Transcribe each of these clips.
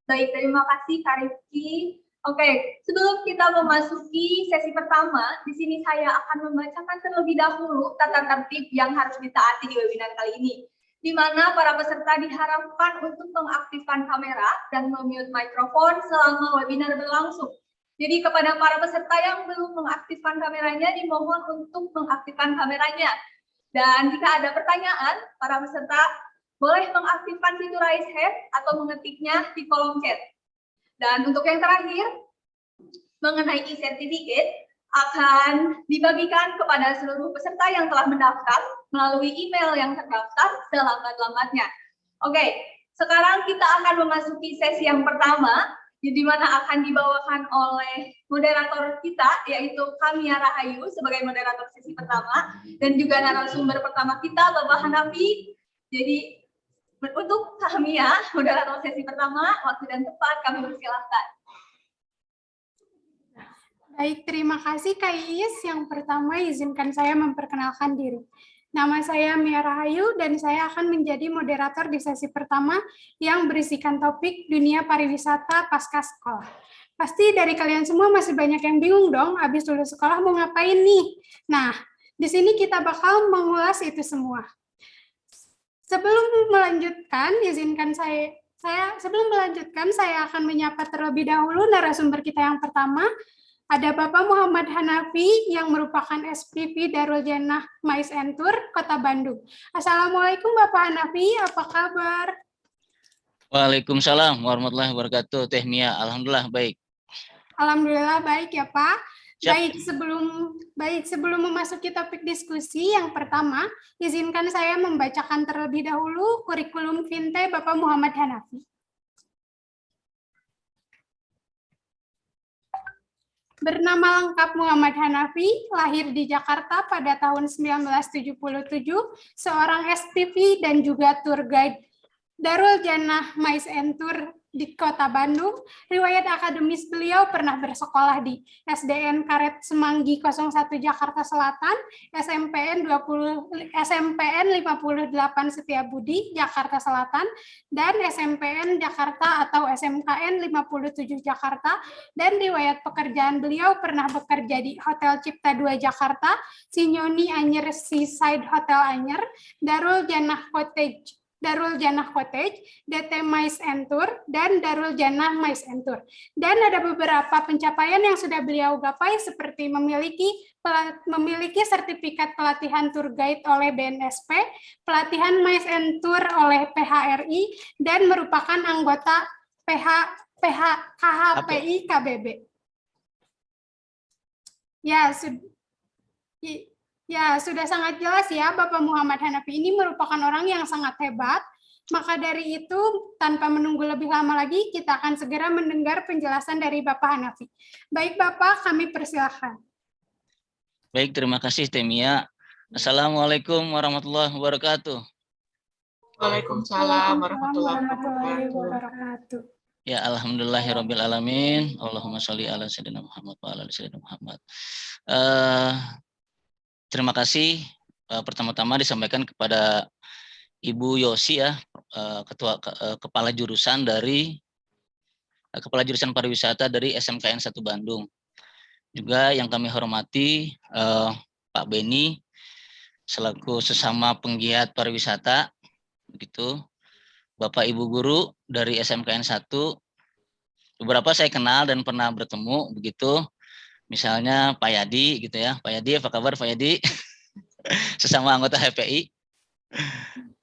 Baik, terima kasih Kak Rifki. Oke, sebelum kita memasuki sesi pertama, di sini saya akan membacakan terlebih dahulu tata tertib yang harus ditaati di webinar kali ini, di mana para peserta diharapkan untuk mengaktifkan kamera dan memute mikrofon selama webinar berlangsung. Jadi kepada para peserta yang belum mengaktifkan kameranya, dimohon untuk mengaktifkan kameranya. Dan jika ada pertanyaan, para peserta boleh mengaktifkan fitur raise hand atau mengetiknya di kolom chat. Dan untuk yang terakhir, mengenai e-certificate akan dibagikan kepada seluruh peserta yang telah mendaftar melalui email yang terdaftar selambat-lambatnya. Oke, sekarang kita akan memasuki sesi yang pertama, di mana akan dibawakan oleh moderator kita, yaitu Kamia Rahayu sebagai moderator sesi pertama, dan juga narasumber pertama kita, Bapak Hanafi. Jadi, untuk Kamia, moderator sesi pertama, waktu dan tempat kami persilahkan. Baik, terima kasih Kak Iis. Yang pertama, izinkan saya memperkenalkan diri. Nama saya Mia Rahayu dan saya akan menjadi moderator di sesi pertama yang berisikan topik dunia pariwisata pasca sekolah. Pasti dari kalian semua masih banyak yang bingung dong, habis lulus sekolah mau ngapain nih? Nah, di sini kita bakal mengulas itu semua. Sebelum melanjutkan, saya akan menyapa terlebih dahulu narasumber kita yang pertama. Ada Bapak Muhammad Hanafi yang merupakan SPV Darul Jannah Mais Entur, Kota Bandung. Assalamualaikum Bapak Hanafi, apa kabar? Waalaikumsalam warahmatullahi wabarakatuh. Teh Mia, alhamdulillah baik. Alhamdulillah baik ya Pak. Siap. Sebelum memasuki topik diskusi yang pertama, izinkan saya membacakan terlebih dahulu kurikulum Vinte Bapak Muhammad Hanafi. Bernama lengkap Muhammad Hanafi, lahir di Jakarta pada tahun 1977, seorang SPV dan juga tour guide Darul Jannah Mais Entur di Kota Bandung. Riwayat akademis beliau pernah bersekolah di SDN Karet Semanggi 01 Jakarta Selatan, SMPN 58 Setiabudi Jakarta Selatan, dan SMPN Jakarta atau SMKN 57 Jakarta, dan riwayat pekerjaan beliau pernah bekerja di Hotel Cipta 2 Jakarta, Sinyoni Anyer Seaside Hotel Anyer, Darul Jannah Cottage, DT Mais Entur, dan Darul Jannah Mais Entur. Dan ada beberapa pencapaian yang sudah beliau gapai seperti memiliki sertifikat pelatihan tour guide oleh BNSP, pelatihan Mais Entur oleh PHRI, dan merupakan anggota KHPI KBB. Ya, sudah sangat jelas ya, Bapak Muhammad Hanafi ini merupakan orang yang sangat hebat. Maka dari itu, tanpa menunggu lebih lama lagi, kita akan segera mendengar penjelasan dari Bapak Hanafi. Baik Bapak, kami persilahkan. Baik, terima kasih Teh Mia. Assalamualaikum warahmatullahi wabarakatuh. Waalaikumsalam warahmatullahi wabarakatuh. Ya, alhamdulillahirabbil alamin. Allahumma sholli ala sayyidina Muhammad wa ala ali sayyidina Muhammad. Terima kasih pertama-tama disampaikan kepada Ibu Yosi ya, Kepala Jurusan Pariwisata dari SMKN 1 Bandung. Juga yang kami hormati Pak Beni selaku sesama penggiat pariwisata, begitu. Bapak Ibu guru dari SMKN 1, beberapa saya kenal dan pernah bertemu, begitu. Misalnya Pak Yadi gitu ya. Pak Yadi, apa kabar Pak Yadi? Sesama anggota HPI.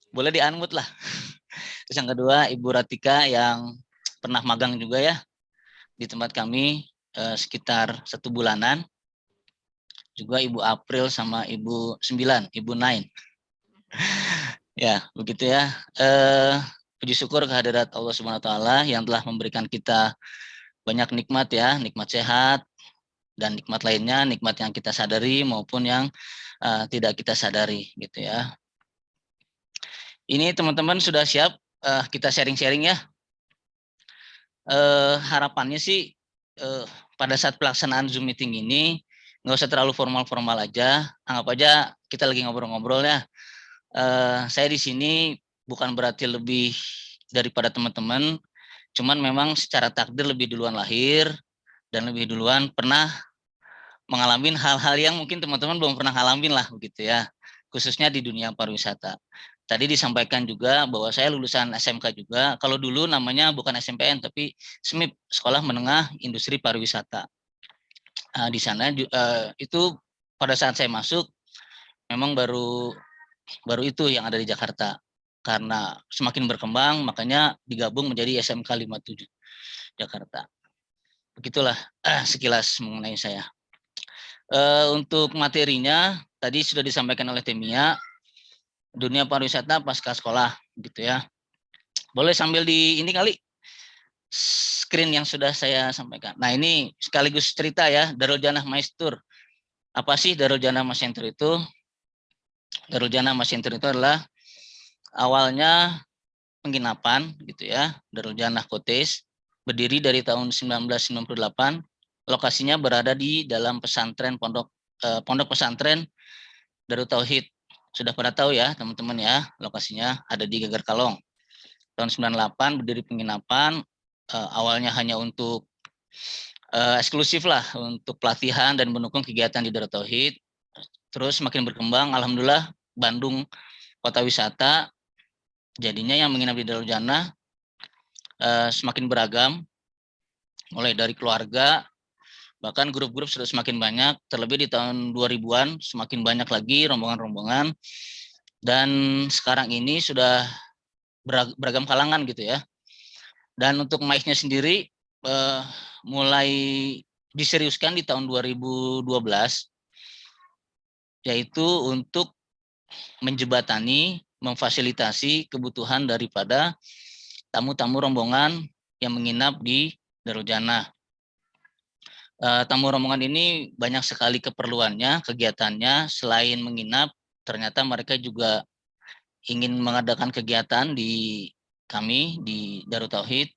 Boleh di-unmute lah. Terus yang kedua Ibu Ratika yang pernah magang juga ya di tempat kami sekitar 1 bulanan. Juga Ibu April sama Ibu 9, Ibu 9. Ya, begitu ya. Puji syukur kehadirat Allah Subhanahu wa taala yang telah memberikan kita banyak nikmat ya, nikmat sehat, dan nikmat lainnya, nikmat yang kita sadari maupun yang tidak kita sadari gitu ya. Ini teman-teman sudah siap kita sharing-sharing ya. Harapannya sih pada saat pelaksanaan Zoom meeting ini nggak usah terlalu formal-formal aja, anggap aja kita lagi ngobrol-ngobrol ya. Saya di sini bukan berarti lebih daripada teman-teman. Cuman memang secara takdir lebih duluan lahir dan lebih duluan pernah mengalami hal-hal yang mungkin teman-teman belum pernah ngalamin lah begitu ya, khususnya di dunia pariwisata. Tadi disampaikan juga bahwa saya lulusan SMK juga. Kalau dulu namanya bukan SMPN tapi SMIP, Sekolah Menengah Industri Pariwisata. Di sana itu pada saat saya masuk memang baru itu yang ada di Jakarta. Karena semakin berkembang, makanya digabung menjadi SMK 57 Jakarta. Begitulah sekilas mengenai saya. Untuk materinya, tadi sudah disampaikan oleh Temia, dunia pariwisata pasca sekolah, gitu ya. Boleh sambil di ini kali, screen yang sudah saya sampaikan. Nah ini sekaligus cerita ya, Darul Janah Maistur. Apa sih Darul Janah Maistur itu? Darul Janah Maistur itu adalah awalnya penginapan gitu ya, Darul Janah Kotes, berdiri dari tahun 1998, lokasinya berada di dalam pesantren pondok pesantren Darut Tauhid. Sudah pada tahu ya teman-teman ya, lokasinya ada di Geger Kalong. Tahun 98 berdiri penginapan, awalnya hanya untuk eksklusif lah untuk pelatihan dan mendukung kegiatan di Darut Tauhid. Terus semakin berkembang, alhamdulillah Bandung kota wisata, jadinya yang menginap di Darul Janah semakin beragam, mulai dari keluarga, bahkan grup-grup sudah semakin banyak, terlebih di tahun 2000-an semakin banyak lagi rombongan-rombongan, dan sekarang ini sudah beragam kalangan gitu ya. Dan untuk MAIS-nya sendiri mulai diseriuskan di tahun 2012, yaitu untuk menjebatani, memfasilitasi kebutuhan daripada tamu-tamu rombongan yang menginap di Darul Janah. Tamu rombongan ini banyak sekali keperluannya, kegiatannya. Selain menginap, ternyata mereka juga ingin mengadakan kegiatan di kami di Darut Tauhid.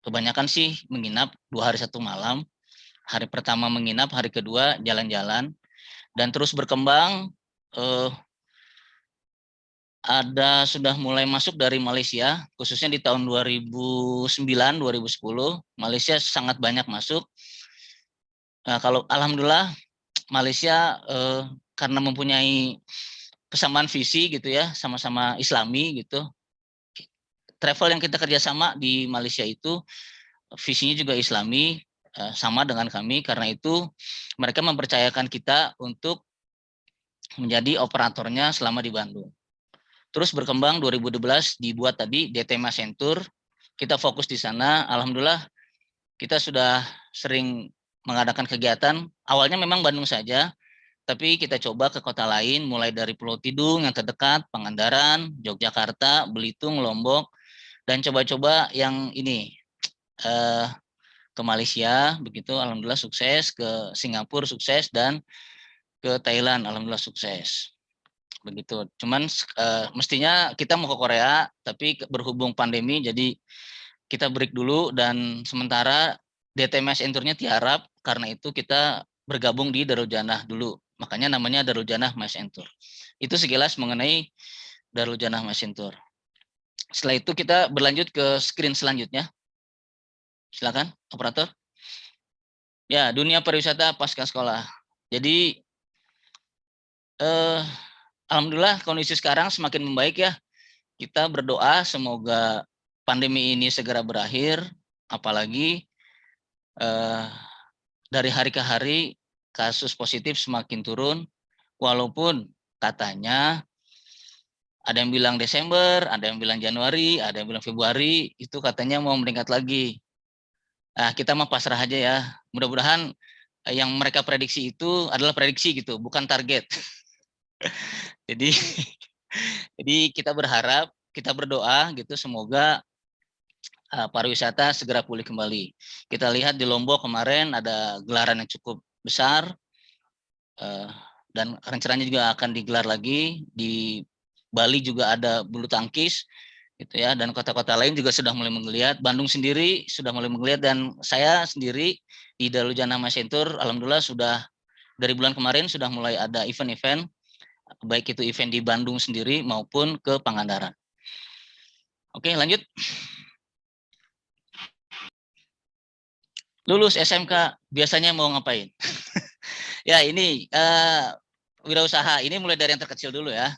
Kebanyakan sih menginap 2 hari 1 malam. Hari pertama menginap, hari kedua jalan-jalan, dan terus berkembang. Ada sudah mulai masuk dari Malaysia, khususnya di tahun 2009-2010, Malaysia sangat banyak masuk. Nah, kalau alhamdulillah Malaysia karena mempunyai kesamaan visi gitu ya, sama-sama Islami gitu. Travel yang kita kerjasama di Malaysia itu visinya juga Islami, sama dengan kami. Karena itu mereka mempercayakan kita untuk menjadi operatornya selama di Bandung. Terus berkembang 2012 dibuat tadi DT Masentur, kita fokus di sana. Alhamdulillah kita sudah sering mengadakan kegiatan. Awalnya memang Bandung saja, tapi kita coba ke kota lain, mulai dari Pulau Tidung yang terdekat, Pangandaran, Yogyakarta, Belitung, Lombok, dan coba-coba yang ini ke Malaysia, begitu alhamdulillah sukses, ke Singapura sukses, dan ke Thailand alhamdulillah sukses. Begitu. Cuman mestinya kita mau ke Korea, tapi berhubung pandemi jadi kita break dulu, dan sementara DTMS Enturnya tiarap, karena itu kita bergabung di Darul Janah dulu. Makanya namanya Darul Janah Mas Entur. Itu sekilas mengenai Darul Janah Mas Entur. Setelah itu kita berlanjut ke screen selanjutnya. Silakan, operator. Ya, dunia pariwisata pasca sekolah. Jadi alhamdulillah kondisi sekarang semakin membaik ya. Kita berdoa semoga pandemi ini segera berakhir, apalagi dari hari ke hari kasus positif semakin turun, walaupun katanya ada yang bilang Desember, ada yang bilang Januari, ada yang bilang Februari, itu katanya mau meningkat lagi. Nah, kita mah pasrah aja ya. Mudah-mudahan yang mereka prediksi itu adalah prediksi gitu, bukan target. Jadi kita berharap, kita berdoa gitu, semoga pariwisata segera pulih kembali. Kita lihat di Lombok kemarin ada gelaran yang cukup besar, dan rencananya juga akan digelar lagi. Di Bali juga ada bulu tangkis, gitu ya, dan kota-kota lain juga sudah mulai menggeliat. Bandung sendiri sudah mulai menggeliat, dan saya sendiri di Darul Janah Masentur, alhamdulillah sudah dari bulan kemarin sudah mulai ada event-event, baik itu event di Bandung sendiri maupun ke Pangandaran. Oke, lanjut. lulus SMK biasanya mau ngapain? Ya ini wirausaha ini mulai dari yang terkecil dulu ya.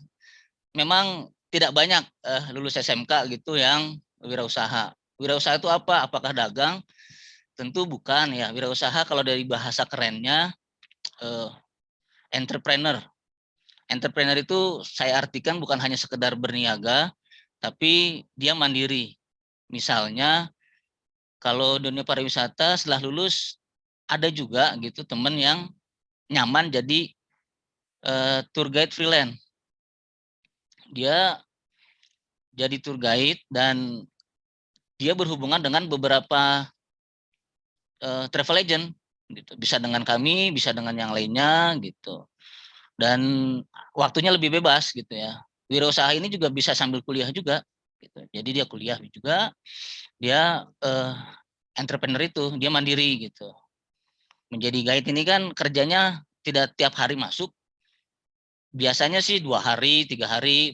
Memang tidak banyak lulus SMK gitu yang wirausaha. Wirausaha itu apa? Apakah dagang? Tentu bukan ya. Wirausaha kalau dari bahasa kerennya entrepreneur. Entrepreneur itu saya artikan bukan hanya sekedar berniaga, tapi dia mandiri. Misalnya kalau dunia pariwisata setelah lulus ada juga gitu teman yang nyaman jadi tour guide freelance. Dia jadi tour guide dan dia berhubungan dengan beberapa travel agent gitu. Bisa dengan kami, bisa dengan yang lainnya gitu. Dan waktunya lebih bebas gitu ya. Wirausaha ini juga bisa sambil kuliah juga gitu. Jadi dia kuliah juga, dia entrepreneur itu, dia mandiri gitu. Menjadi guide ini kan kerjanya tidak tiap hari masuk. Biasanya sih 2 hari, 3 hari,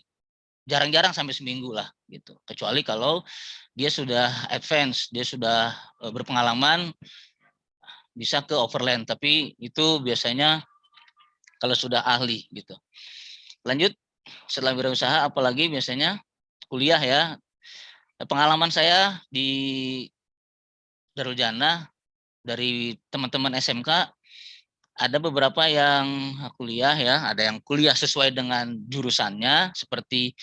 jarang-jarang sampai seminggu lah gitu. Kecuali kalau dia sudah advance, dia sudah berpengalaman bisa ke overland, tapi itu biasanya kalau sudah ahli gitu. Lanjut, setelah wirausaha apalagi biasanya kuliah ya. Pengalaman saya di Darul Jannah dari teman-teman SMK ada beberapa yang kuliah ya, ada yang kuliah sesuai dengan jurusannya seperti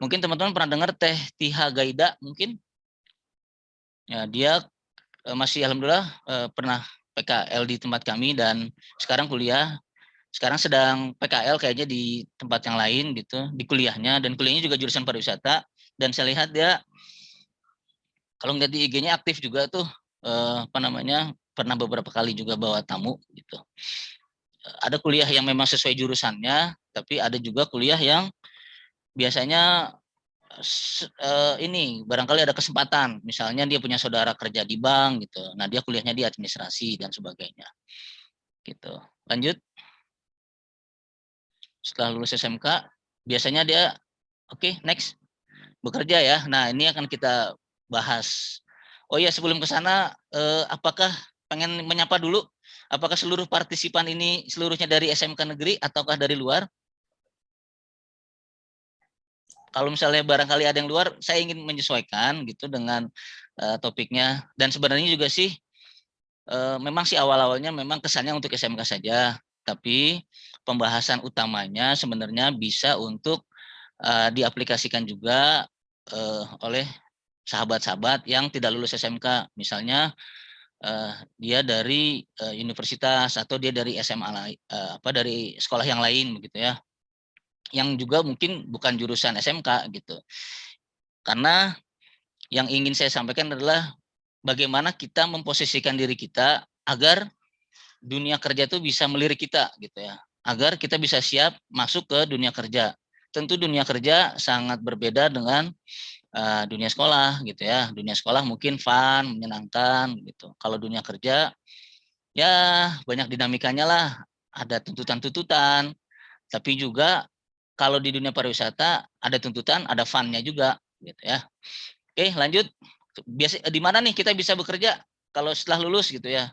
mungkin teman-teman pernah dengar Teh Tiha Gaida mungkin. Ya, dia masih alhamdulillah pernah PKL di tempat kami dan sekarang kuliah. Sekarang sedang PKL kayaknya di tempat yang lain gitu, di kuliahnya dan kuliahnya juga jurusan pariwisata dan saya lihat dia kalau ngeliat di IG-nya aktif juga tuh apa namanya pernah beberapa kali juga bawa tamu gitu. Ada kuliah yang memang sesuai jurusannya, tapi ada juga kuliah yang biasanya ini barangkali ada kesempatan, misalnya dia punya saudara kerja di bank gitu. Nah, dia kuliahnya di administrasi dan sebagainya. Gitu. Lanjut. Setelah lulus SMK, biasanya dia oke, next bekerja ya. Nah, ini akan kita bahas. Oh iya, sebelum ke sana apakah pengen menyapa dulu apakah seluruh partisipan ini seluruhnya dari SMK negeri ataukah dari luar? Kalau misalnya barangkali ada yang luar, saya ingin menyesuaikan gitu dengan topiknya. Dan sebenarnya juga sih, memang sih awal-awalnya memang kesannya untuk SMK saja. Tapi pembahasan utamanya sebenarnya bisa untuk diaplikasikan juga oleh sahabat-sahabat yang tidak lulus SMK. Misalnya dia dari universitas atau dia dari SMA dari sekolah yang lain begitu ya. Yang juga mungkin bukan jurusan SMK gitu. Karena yang ingin saya sampaikan adalah bagaimana kita memposisikan diri kita agar dunia kerja itu bisa melirik kita gitu ya. Agar kita bisa siap masuk ke dunia kerja. Tentu dunia kerja sangat berbeda dengan dunia sekolah gitu ya. Dunia sekolah mungkin fun, menyenangkan gitu. Kalau dunia kerja ya banyak dinamikanya lah. Ada tuntutan-tuntutan, tapi juga kalau di dunia pariwisata ada tuntutan, ada fun-nya juga gitu ya. Oke, lanjut. Biasa di mana nih kita bisa bekerja kalau setelah lulus gitu ya.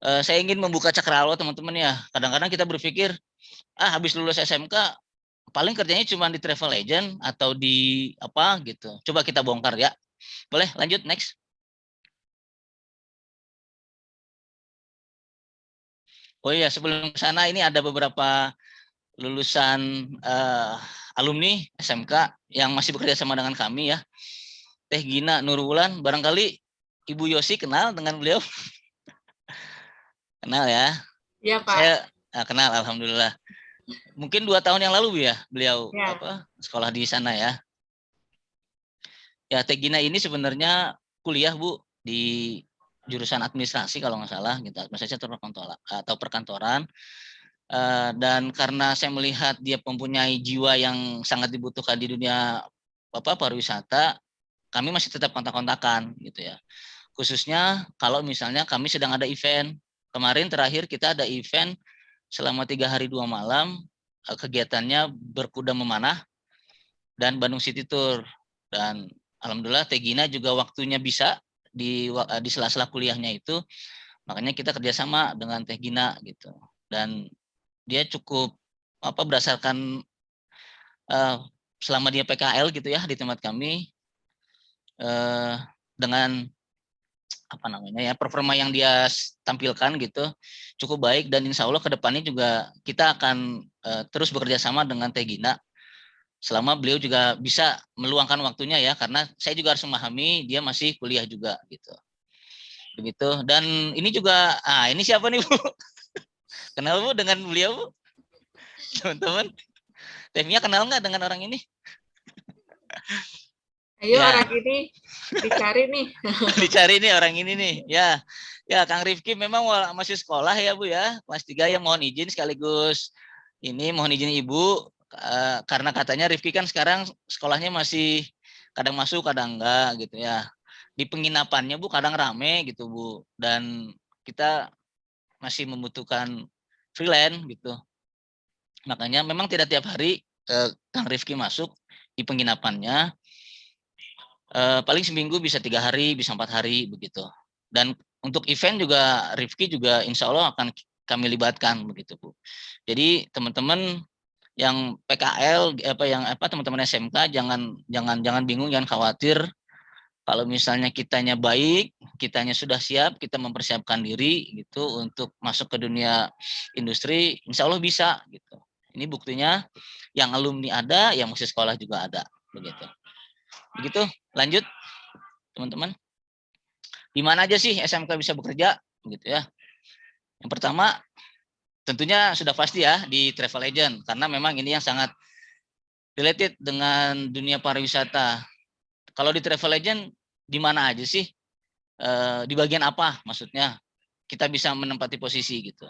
Saya ingin membuka cakrawala teman-teman ya. Kadang-kadang kita berpikir, habis lulus SMK paling kerjanya cuma di travel agent atau di apa gitu. Coba kita bongkar ya. Boleh lanjut next. Oh iya, sebelum ke sana ini ada beberapa lulusan alumni SMK yang masih bekerja sama dengan kami ya. Teh Gina Nurwulan, barangkali Ibu Yosi kenal dengan beliau? Kenal ya? Iya, Pak. Saya kenal, alhamdulillah. Mungkin 2 tahun yang lalu Bu ya, beliau Ya. sekolah di sana ya. Ya, Teh Gina ini sebenarnya kuliah Bu di jurusan administrasi kalau nggak salah gitu, administrasi atau perkantoran. Dan karena saya melihat dia mempunyai jiwa yang sangat dibutuhkan di dunia pariwisata, kami masih tetap kontak-kontakan gitu ya. Khususnya kalau misalnya kami sedang ada event. Kemarin terakhir kita ada event selama 3 hari 2 malam, kegiatannya berkuda memanah dan Bandung City Tour. Dan alhamdulillah Teh Gina juga waktunya bisa di sela-sela kuliahnya itu, makanya kita kerjasama dengan Teh Gina gitu. Dan dia cukup berdasarkan selama dia PKL gitu ya di tempat kami, dengan performa yang dia tampilkan gitu cukup baik, dan insya Allah kedepannya juga kita akan terus bekerja sama dengan Teh Gina selama beliau juga bisa meluangkan waktunya ya, karena saya juga harus memahami dia masih kuliah juga gitu. Begitu. Dan ini juga ini siapa nih Bu? Kenal Bu dengan beliau Bu? Teman-teman, Tehnya kenal nggak dengan orang ini? Ayo Ya. orang ini dicari nih. Dicari nih orang ini nih. Ya Kang Rifki memang masih sekolah ya Bu ya, kelas 3 ya. Mohon izin sekaligus ini mohon izin Ibu, karena katanya Rifki kan sekarang sekolahnya masih kadang masuk kadang enggak gitu ya. Di penginapannya Bu kadang rame gitu Bu, dan kita masih membutuhkan freelance gitu. Makanya memang tidak tiap hari Kang Rifki masuk di penginapannya. Paling seminggu bisa 3 hari, bisa 4 hari begitu. Dan untuk event juga Rifki juga insya Allah akan kami libatkan begitu Bu. Jadi teman-teman yang PKL teman-teman SMK jangan bingung, jangan khawatir. Kalau misalnya kitanya baik, kitanya sudah siap, kita mempersiapkan diri gitu untuk masuk ke dunia industri, insya Allah bisa gitu. Ini buktinya yang alumni ada, yang masih sekolah juga ada begitu. Begitu, lanjut teman-teman. Di mana aja sih SMK bisa bekerja gitu ya. Yang pertama tentunya sudah pasti ya di travel agent, karena memang ini yang sangat related dengan dunia pariwisata. Kalau di travel agent di mana aja sih? Di bagian apa maksudnya kita bisa menempati posisi gitu.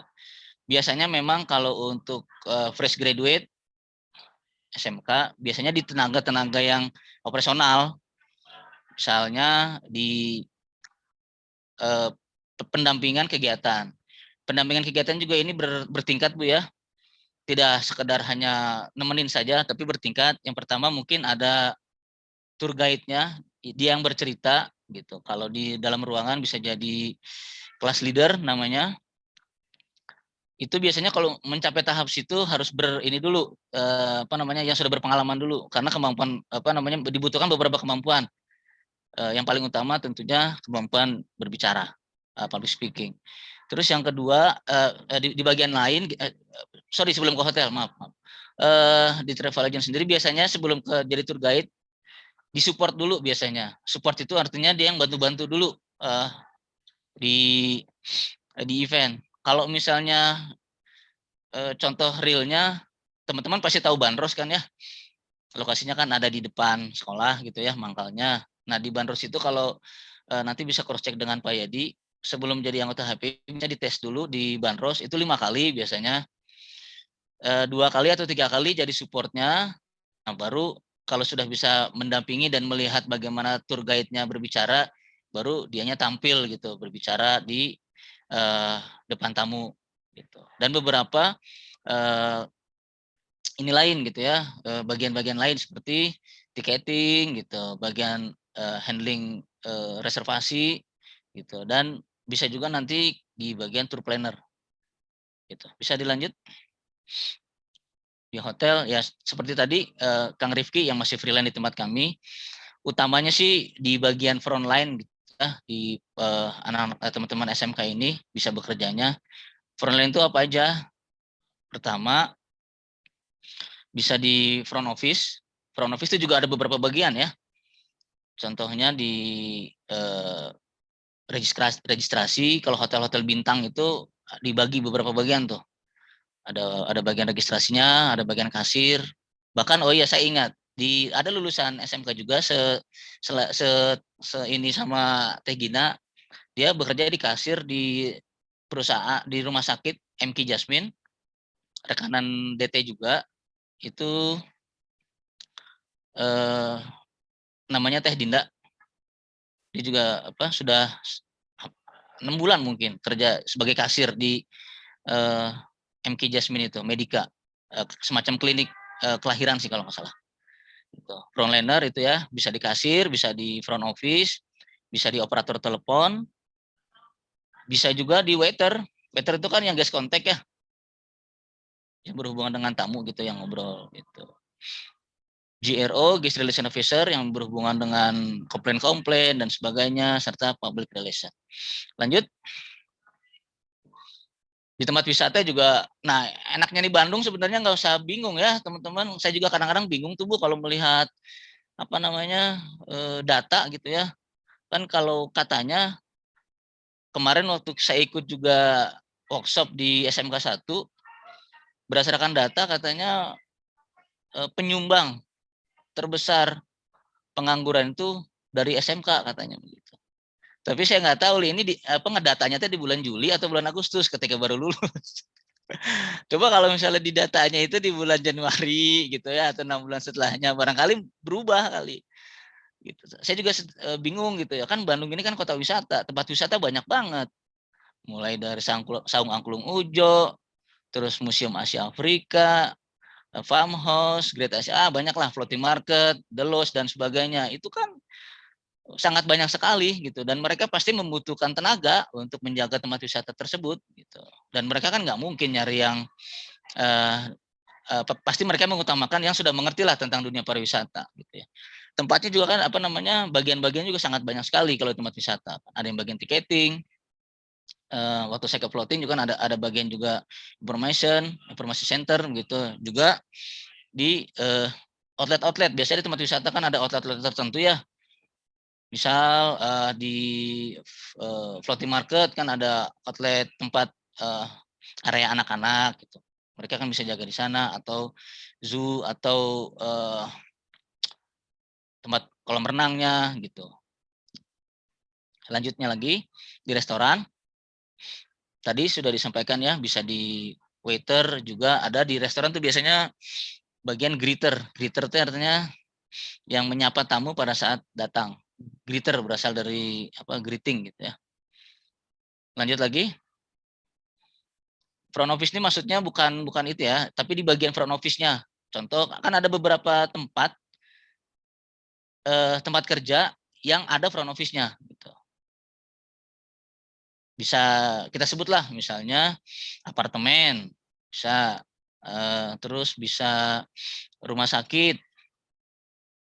Biasanya memang kalau untuk fresh graduate SMK biasanya di tenaga-tenaga yang operasional, misalnya di pendampingan kegiatan. Pendampingan kegiatan juga ini bertingkat Bu ya. Tidak sekedar hanya nemenin saja, tapi bertingkat. Yang pertama mungkin ada tour guide-nya, dia yang bercerita gitu. Kalau di dalam ruangan bisa jadi class leader namanya. Itu biasanya kalau mencapai tahap situ harus ini dulu yang sudah berpengalaman dulu, karena kemampuan dibutuhkan beberapa kemampuan. Yang paling utama tentunya kemampuan berbicara, public speaking. Terus yang kedua di bagian lain, sebelum ke hotel, maaf. Di travel agent sendiri biasanya sebelum ke jadi tour guide disupport dulu biasanya. Support itu artinya dia yang bantu-bantu dulu di event. Kalau misalnya contoh realnya teman-teman pasti tahu Bandros kan ya. Lokasinya kan ada di depan sekolah gitu ya, mangkalnya. Nah, di Bandros itu kalau nanti bisa cross check dengan Pak Yadi, sebelum jadi anggota HPI-nya dites dulu di Bandros itu 5 kali biasanya. 2 kali atau 3 kali jadi supportnya. Nah, baru kalau sudah bisa mendampingi dan melihat bagaimana tour guide-nya berbicara, baru dianya tampil gitu berbicara di depan tamu gitu. Dan beberapa ini lain gitu ya, bagian-bagian lain seperti tiketing gitu, bagian handling reservasi gitu, dan bisa juga nanti di bagian tour planner gitu. Bisa dilanjut di hotel ya, seperti tadi Kang Rifki yang masih freelance di tempat kami, utamanya sih di bagian front line gitu ya, di anak-anak teman-teman SMK ini bisa bekerjanya. Front line itu apa aja? Pertama bisa di front office. Front office itu juga ada beberapa bagian ya. Contohnya di registrasi, kalau hotel-hotel bintang itu dibagi beberapa bagian tuh. Ada bagian registrasinya, ada bagian kasir. Bahkan oh iya saya ingat, ada lulusan SMK juga ini sama Teh Gina, dia bekerja di kasir di perusahaan di rumah sakit MK Jasmine, rekanan DT juga. Itu namanya Teh Dinda. Dia juga sudah 6 bulan mungkin kerja sebagai kasir di MK Jasmine itu, Medika, semacam klinik kelahiran sih kalau nggak salah. Gitu. Frontliner itu ya bisa di kasir, bisa di front office, bisa di operator telepon, bisa juga di waiter. Waiter itu kan yang guest contact ya, yang berhubungan dengan tamu gitu, yang ngobrol gitu. GRO, Guest Relation Officer, yang berhubungan dengan komplain-komplain dan sebagainya, serta public relation. Lanjut. Di tempat wisata juga, nah enaknya di Bandung sebenarnya nggak usah bingung ya teman-teman. Saya juga kadang-kadang bingung tuh Bu kalau melihat apa namanya data gitu ya. Kan kalau katanya kemarin waktu saya ikut juga workshop di SMK 1, berdasarkan data katanya penyumbang terbesar pengangguran itu dari SMK katanya begitu. Tapi saya nggak tahu ini ngedatanya di bulan Juli atau bulan Agustus ketika baru lulus. Coba kalau misalnya di datanya itu di bulan Januari gitu ya, atau 6 bulan setelahnya, barangkali berubah kali. Gitu. Saya juga bingung gitu ya, kan Bandung ini kan kota wisata, tempat wisata banyak banget. Mulai dari Saung Angklung Ujo, terus Museum Asia Afrika, Farmhouse, Great Asia, banyak lah, floating market, The Lodge dan sebagainya. Itu kan sangat banyak sekali gitu, dan mereka pasti membutuhkan tenaga untuk menjaga tempat wisata tersebut gitu. Dan mereka kan nggak mungkin nyari yang pasti mereka mengutamakan yang sudah mengerti lah tentang dunia pariwisata gitu ya. Tempatnya juga kan apa namanya, bagian-bagian juga sangat banyak sekali kalau tempat wisata. Ada yang bagian tiketing, waktu saya ke floating juga kan ada bagian juga informasi center gitu. Juga di outlet-outlet, biasanya di tempat wisata kan ada outlet-outlet tertentu ya. Misal di floating market kan ada outlet tempat area anak-anak gitu. Mereka kan bisa jaga di sana, atau zoo, atau tempat kolam renangnya gitu. Selanjutnya lagi di restoran. Tadi sudah disampaikan ya, bisa di waiter juga ada di restoran tuh biasanya bagian greeter. Greeter itu artinya yang menyapa tamu pada saat datang. Greeter berasal dari apa, greeting gitu ya. Lanjut lagi. Front office ini maksudnya bukan itu ya, tapi di bagian front office-nya. Contoh, kan ada beberapa tempat kerja yang ada front office-nya gitu. Bisa kita sebutlah misalnya apartemen, bisa terus bisa rumah sakit,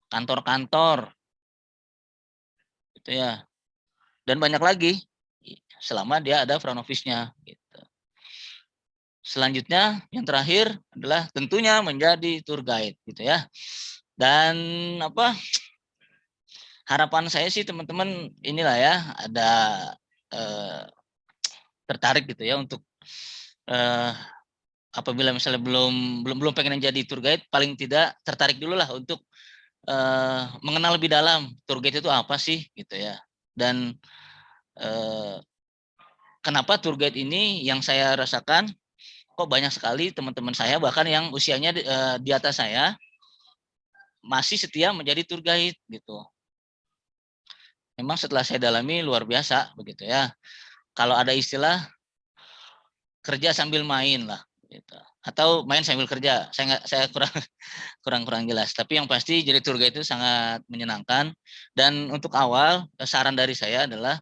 kantor-kantor gitu ya. Dan banyak lagi selama dia ada front office-nya gitu. Selanjutnya yang terakhir adalah tentunya menjadi tour guide gitu ya. Dan apa, harapan saya sih teman-teman inilah ya, ada tertarik gitu ya untuk apabila misalnya belum pengen jadi tour guide, paling tidak tertarik dulu lah untuk mengenal lebih dalam tour guide itu apa sih gitu ya. Dan kenapa tour guide ini yang saya rasakan kok banyak sekali teman-teman saya bahkan yang usianya di atas saya masih setia menjadi tour guide gitu. Memang setelah saya dalami luar biasa begitu ya. Kalau ada istilah kerja sambil main lah gitu. Atau main sambil kerja. Saya kurang jelas. Tapi yang pasti jadi tour guide itu sangat menyenangkan. Dan untuk awal saran dari saya adalah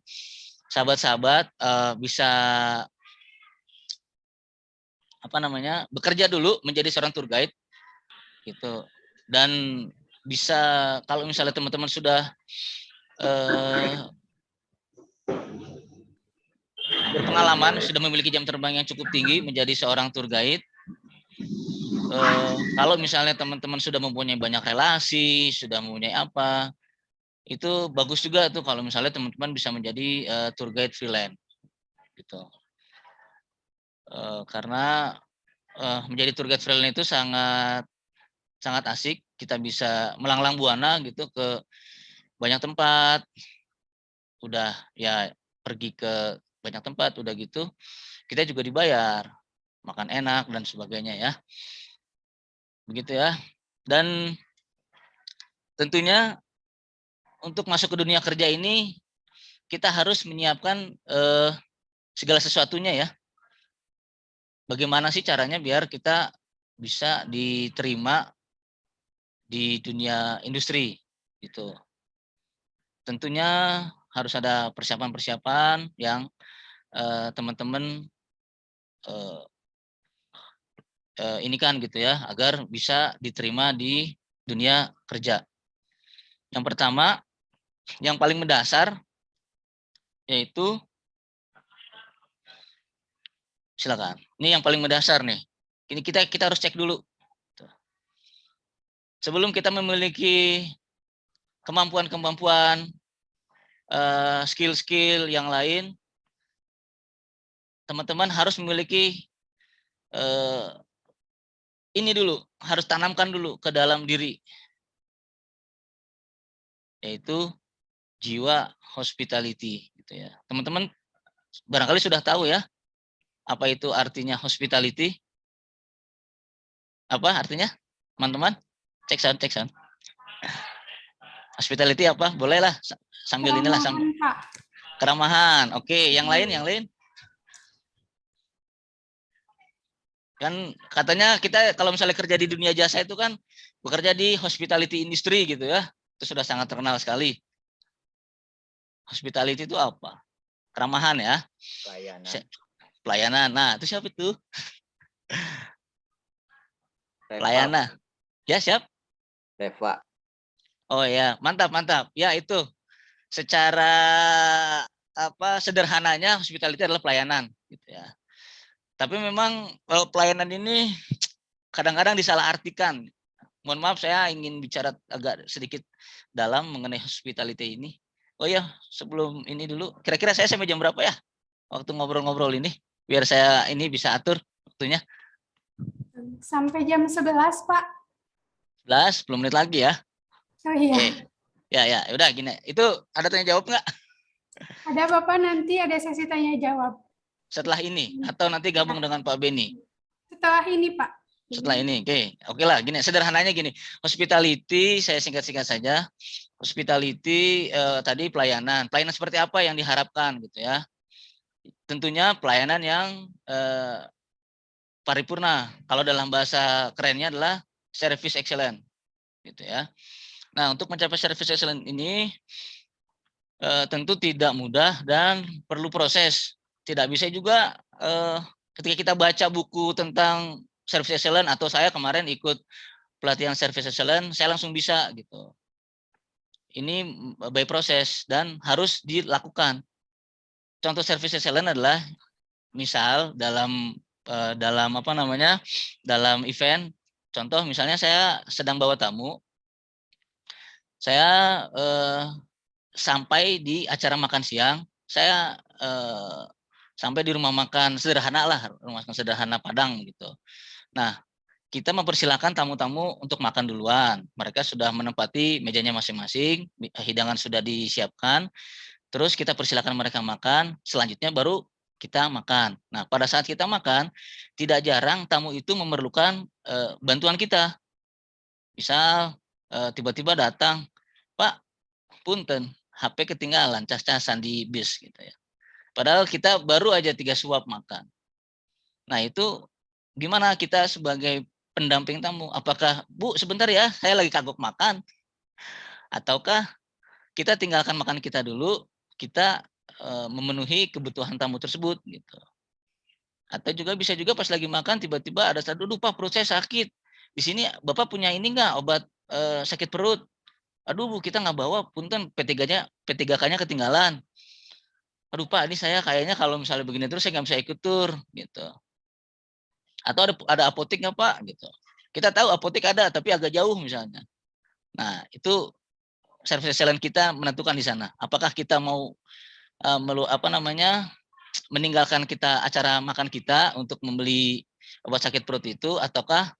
sahabat-sahabat bisa apa namanya, bekerja dulu menjadi seorang tour guide gitu. Dan bisa kalau misalnya teman-teman sudah berpengalaman, sudah memiliki jam terbang yang cukup tinggi menjadi seorang tour guide. Kalau misalnya teman-teman sudah mempunyai banyak relasi, sudah mempunyai apa, itu bagus juga tuh kalau misalnya teman-teman bisa menjadi tour guide freelance gitu. Karena menjadi tour guide freelance itu sangat asik. Kita bisa melanglang buana gitu ke banyak tempat. Udah ya pergi ke banyak tempat, udah gitu kita juga dibayar, makan enak dan sebagainya ya. Begitu ya. Dan tentunya untuk masuk ke dunia kerja ini kita harus menyiapkan segala sesuatunya ya. Bagaimana sih caranya biar kita bisa diterima di dunia industri gitu. Tentunya harus ada persiapan-persiapan yang teman-teman ini kan gitu ya, agar bisa diterima di dunia kerja. Yang pertama, yang paling mendasar yaitu, silakan. Ini yang paling mendasar nih. Ini kita harus cek dulu. Sebelum kita memiliki kemampuan-kemampuan, skill-skill yang lain, teman-teman harus memiliki ini dulu, harus tanamkan dulu ke dalam diri, yaitu jiwa hospitality, gitu ya. Teman-teman barangkali sudah tahu ya, apa itu artinya hospitality? Apa artinya, teman-teman? Cek sound. Hospitality apa? Bolehlah sambil inilah, sambil Keramahan, Pak. keramahan. Oke, yang lain? Kan katanya kita kalau misalnya kerja di dunia jasa itu kan bekerja di hospitality industry gitu ya. Itu sudah sangat terkenal sekali. Hospitality itu apa? Keramahan ya. Pelayanan. Nah, itu siapa itu? Pelayanan. Ya, siap? Reva. Oh ya, mantap. Ya, itu. Secara sederhananya hospitality adalah pelayanan gitu ya. Tapi memang pelayanan ini kadang-kadang disalahartikan. Mohon maaf, saya ingin bicara agak sedikit dalam mengenai hospitality ini. Oh ya, sebelum ini dulu, kira-kira saya sampai jam berapa ya? Waktu ngobrol-ngobrol ini, biar saya ini bisa atur waktunya. Sampai jam 11, Pak. 10 menit lagi ya. Oh iya. Oke. Ya, udah gini. Itu ada tanya jawab nggak Ada Bapak, nanti ada sesi tanya jawab. setelah ini? Atau nanti gabung dengan Pak Beni? Setelah ini, Pak. Setelah ini, oke lah, gini, sederhananya gini, hospitality saya singkat-singkat saja. Hospitality tadi pelayanan seperti apa yang diharapkan gitu ya. Tentunya pelayanan yang paripurna. Kalau dalam bahasa kerennya adalah service excellent, gitu ya. Nah, untuk mencapai service excellent ini tentu tidak mudah dan perlu proses. Tidak bisa juga ketika kita baca buku tentang service excellent, atau saya kemarin ikut pelatihan service excellent, saya langsung bisa gitu. Ini by proses dan harus dilakukan. Contoh service excellent adalah misal dalam dalam event. Contoh misalnya saya sedang bawa tamu, saya sampai di acara makan siang, saya sampai di rumah makan sederhana lah, rumah makan sederhana Padang gitu. Nah, kita mempersilahkan tamu-tamu untuk makan duluan. Mereka sudah menempati mejanya masing-masing, hidangan sudah disiapkan, terus kita persilakan mereka makan, selanjutnya baru kita makan. Nah, pada saat kita makan, tidak jarang tamu itu memerlukan bantuan kita. Misal tiba-tiba datang, Pak, punten, HP ketinggalan, cas-casan di bis gitu ya. Padahal kita baru aja 3 suap makan. Nah, itu gimana kita sebagai pendamping tamu? Apakah, Bu, sebentar ya, saya lagi kagok makan? Ataukah kita tinggalkan makan kita dulu, kita memenuhi kebutuhan tamu tersebut gitu. Atau juga bisa juga pas lagi makan tiba-tiba ada satu, Pak, perut saya sakit. Di sini Bapak punya ini enggak, obat sakit perut? Aduh, Bu, kita nggak bawa, punten P3K-nya ketinggalan. Aduh, Pak, ini saya kayaknya kalau misalnya begini terus saya nggak bisa ikut tur gitu. Atau ada apotek nggak, Pak, gitu. Kita tahu apotek ada tapi agak jauh misalnya. Nah, itu service excellent kita menentukan di sana. Apakah kita mau meninggalkan kita acara makan kita untuk membeli obat sakit perut itu, ataukah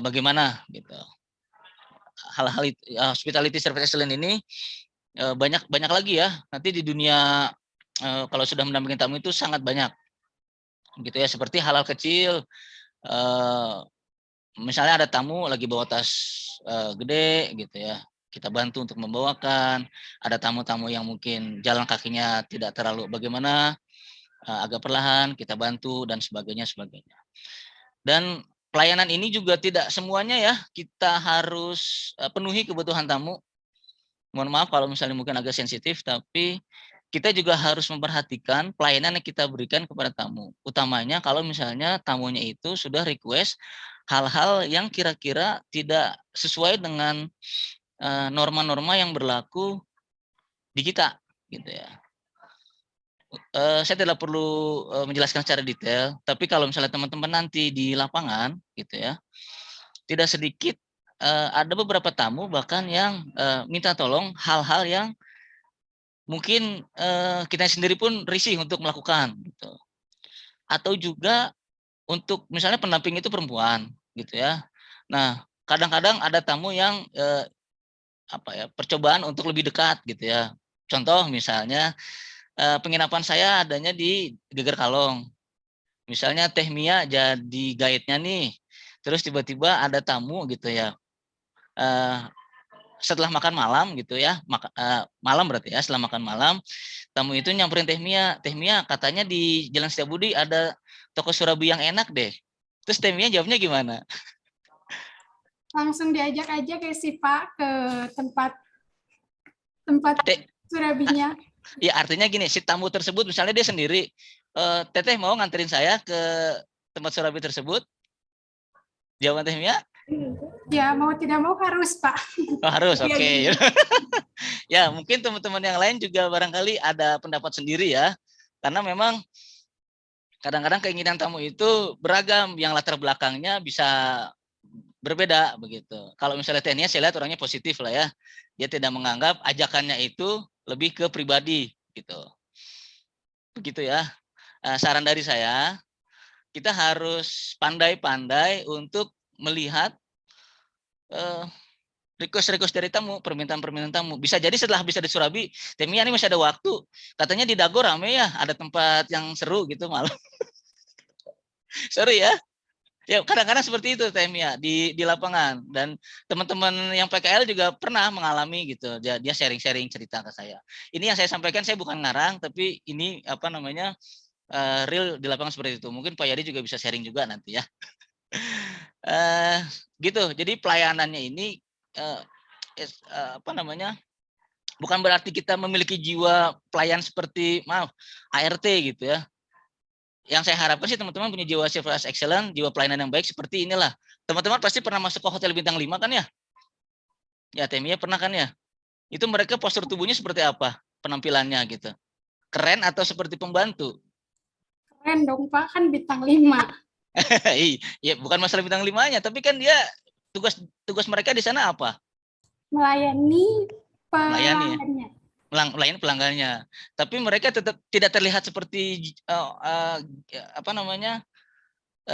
bagaimana gitu. Hal-hal hospitality service excellent ini banyak lagi ya. Nanti di dunia kalau sudah mendampingi tamu itu sangat banyak. Gitu ya, seperti hal-hal kecil, misalnya ada tamu lagi bawa tas gede gitu ya, kita bantu untuk membawakan. Ada tamu-tamu yang mungkin jalan kakinya tidak terlalu bagaimana, agak perlahan, kita bantu dan sebagainya. Dan pelayanan ini juga tidak semuanya ya kita harus penuhi kebutuhan tamu. mohon maaf kalau misalnya mungkin agak sensitif, tapi kita juga harus memperhatikan pelayanan yang kita berikan kepada tamu. Utamanya kalau misalnya tamunya itu sudah request hal-hal yang kira-kira tidak sesuai dengan norma-norma yang berlaku di kita, gitu ya. Saya tidak perlu menjelaskan secara detail, tapi kalau misalnya teman-teman nanti di lapangan, gitu ya, tidak sedikit ada beberapa tamu bahkan yang minta tolong hal-hal yang mungkin kita sendiri pun risih untuk melakukan, gitu. Atau juga untuk misalnya pendamping itu perempuan, gitu ya. Nah, kadang-kadang ada tamu yang percobaan untuk lebih dekat, gitu ya. Contoh misalnya penginapan saya adanya di Geger Kalong. Misalnya Teh Mia jadi guide-nya nih, terus tiba-tiba ada tamu gitu ya. Setelah makan malam gitu ya, malam berarti ya, setelah makan malam, tamu itu nyamperin Teh Mia katanya di Jalan Setiabudi ada toko surabi yang enak deh. Terus Teh Mia jawabnya gimana? Langsung diajak aja ke si Pak ke tempat surabinya. Ya artinya gini, si tamu tersebut misalnya dia sendiri, Teteh mau nganterin saya ke tempat surabi tersebut? Jawaban Teh Mia? Ya mau tidak mau harus Pak. Oh, harus, oke. Okay. Ya mungkin teman-teman yang lain juga barangkali ada pendapat sendiri ya, karena memang kadang-kadang keinginan tamu itu beragam, yang latar belakangnya bisa berbeda begitu. Kalau misalnya Teh Nia saya lihat orangnya positif lah ya, dia tidak menganggap ajakannya itu lebih ke pribadi gitu. Begitu ya. Saran dari saya, kita harus pandai-pandai untuk melihat request dari tamu, permintaan tamu. Bisa jadi setelah bisa di Surabi, Temia ini masih ada waktu. Katanya di Dago rame ya, ada tempat yang seru gitu malam. Sorry ya. Ya kadang-kadang seperti itu Temia di lapangan, dan teman-teman yang PKL juga pernah mengalami gitu. Dia sharing-sharing cerita ke saya. Ini yang saya sampaikan, saya bukan ngarang, tapi ini real di lapangan seperti itu. Mungkin Pak Yadi juga bisa sharing juga nanti ya. Gitu. Jadi pelayanannya ini bukan berarti kita memiliki jiwa pelayan seperti ART gitu ya. Yang saya harapkan sih teman-teman punya jiwa service excellent, jiwa pelayanan yang baik seperti inilah. Teman-teman pasti pernah masuk ke hotel bintang 5 kan ya? Ya, Temia pernah kan ya? Itu mereka postur tubuhnya seperti apa penampilannya gitu? Keren atau seperti pembantu? Keren dong Pak, kan bintang 5. Iya, bukan masalah bintang 5-nya, tapi kan dia tugas mereka di sana apa? Melayani pelanggannya. Melayani pelanggannya. Tapi mereka tetap tidak terlihat seperti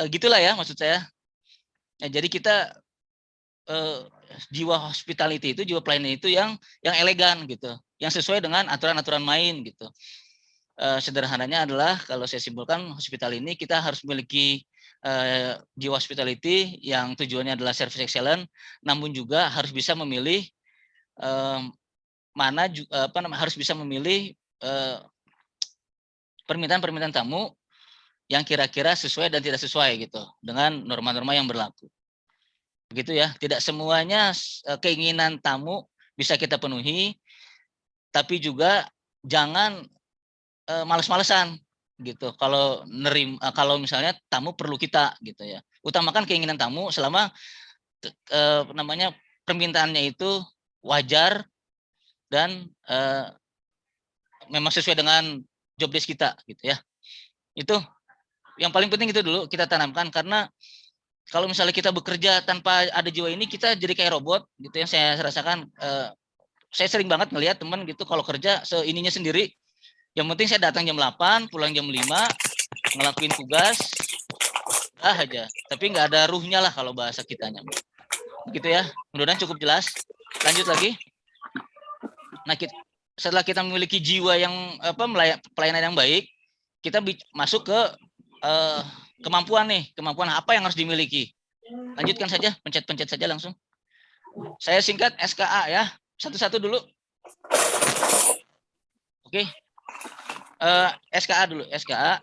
gitulah ya maksud saya. Nah, jadi kita jiwa hospitality itu, jiwa pelayanan itu yang elegan gitu, yang sesuai dengan aturan-aturan main gitu. Sederhananya adalah kalau saya simpulkan, hospital ini kita harus memiliki jiwa hospitality yang tujuannya adalah service excellent, namun juga harus bisa memilih harus bisa memilih permintaan tamu yang kira-kira sesuai dan tidak sesuai gitu dengan norma-norma yang berlaku. Begitu ya, tidak semuanya keinginan tamu bisa kita penuhi, tapi juga jangan males-malesan gitu. Kalau misalnya tamu perlu kita gitu ya. Utamakan keinginan tamu selama permintaannya itu wajar dan memang sesuai dengan job desk kita gitu ya. Itu yang paling penting itu dulu kita tanamkan, karena kalau misalnya kita bekerja tanpa ada jiwa ini, kita jadi kayak robot gitu yang saya rasakan. Saya sering banget ngelihat teman gitu kalau kerja seininya sendiri. Yang penting saya datang jam 8, pulang jam 5, ngelakuin tugas, aja. Tapi nggak ada ruhnya lah kalau bahasa kitanya. Begitu ya. Mudah-mudahan cukup jelas. Lanjut lagi. Nah, setelah kita memiliki jiwa yang pelayanan yang baik, kita masuk ke kemampuan nih. Kemampuan apa yang harus dimiliki? Lanjutkan saja, pencet-pencet saja langsung. Saya singkat SKA ya. Satu-satu dulu. Oke. SKA dulu, SKA.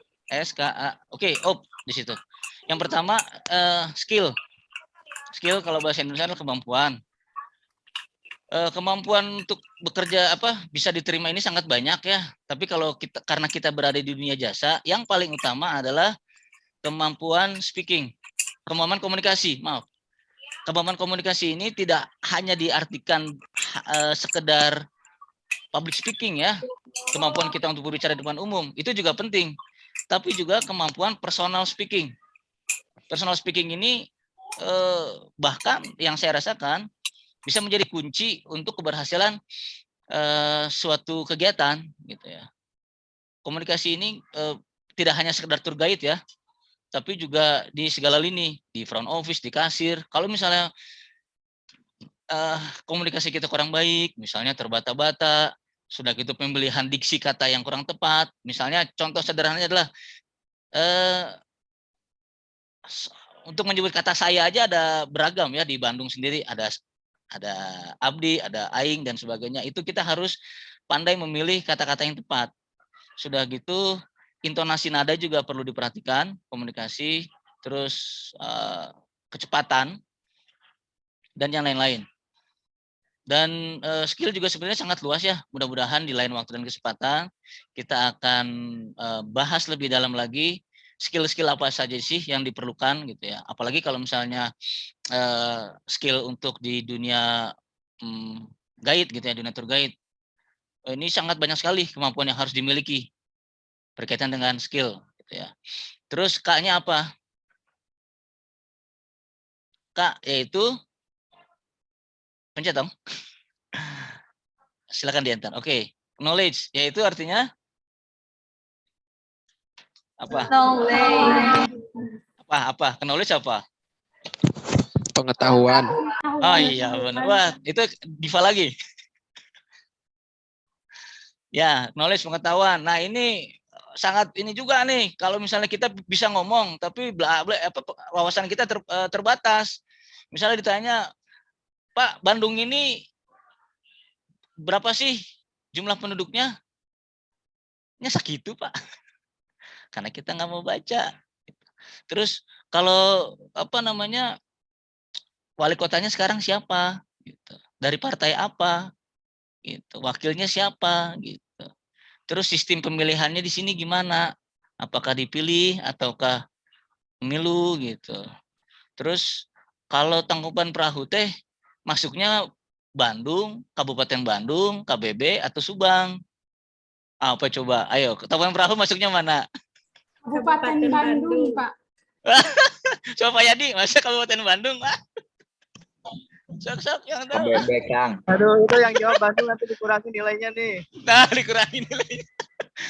Oke, di situ. Yang pertama skill. Skill kalau bahasa Indonesia adalah kemampuan. kemampuan untuk bekerja bisa diterima ini sangat banyak ya. Tapi kalau karena kita berada di dunia jasa, yang paling utama adalah kemampuan speaking, kemampuan komunikasi. Maaf, kemampuan komunikasi ini tidak hanya diartikan sekedar public speaking ya, kemampuan kita untuk berbicara di depan umum itu juga penting. Tapi juga kemampuan personal speaking. Personal speaking ini bahkan yang saya rasakan bisa menjadi kunci untuk keberhasilan suatu kegiatan gitu ya. Komunikasi ini tidak hanya sekedar tour guide ya, tapi juga di segala lini, di front office, di kasir. Kalau misalnya komunikasi kita kurang baik, misalnya terbata-bata, sudah gitu pemilihan diksi kata yang kurang tepat. Misalnya contoh sederhananya adalah untuk menyebut kata saya aja ada beragam ya di Bandung sendiri, ada abdi, ada aing dan sebagainya. Itu kita harus pandai memilih kata-kata yang tepat. Sudah gitu intonasi nada juga perlu diperhatikan, komunikasi, terus kecepatan dan yang lain-lain. Dan skill juga sebenarnya sangat luas ya. Mudah-mudahan di lain waktu dan kesempatan kita akan bahas lebih dalam lagi skill-skill apa saja sih yang diperlukan gitu ya. Apalagi kalau misalnya skill untuk di dunia guide gitu ya, dunia tour guide. Ini sangat banyak sekali kemampuan yang harus dimiliki berkaitan dengan skill gitu ya. Terus K-nya apa? K yaitu pencet dong. Silakan diantar. Oke. Knowledge yaitu artinya apa? Knowledge. Apa? Knowledge apa? Pengetahuan. Oh iya benar. Wah, itu Diva lagi. Ya, knowledge pengetahuan. Nah, ini sangat ini juga nih kalau misalnya kita bisa ngomong tapi wawasan kita terbatas. Misalnya ditanya, "Pak, Bandung ini berapa sih jumlah penduduknya?" Ya segitu, Pak. Karena kita nggak mau baca. Terus kalau wali kotanya sekarang siapa? Gitu. Dari partai apa? Gitu. Wakilnya siapa? Gitu. Terus sistem pemilihannya di sini gimana? Apakah dipilih ataukah pemilu gitu. Terus kalau Tangkuban Perahu teh masuknya Bandung, Kabupaten Bandung, KBB atau Subang? Apa coba? Ayo, Tangkuban Perahu masuknya mana? Kabupaten Bandung, Pak. Coba Pak Yadi, masuk Kabupaten Bandung, Pak. Sok-sok yang tahu. KBB, Kang. Aduh, itu yang jawab Bandung nanti dikurangi nilainya nih. Nah, dikurangi nilai.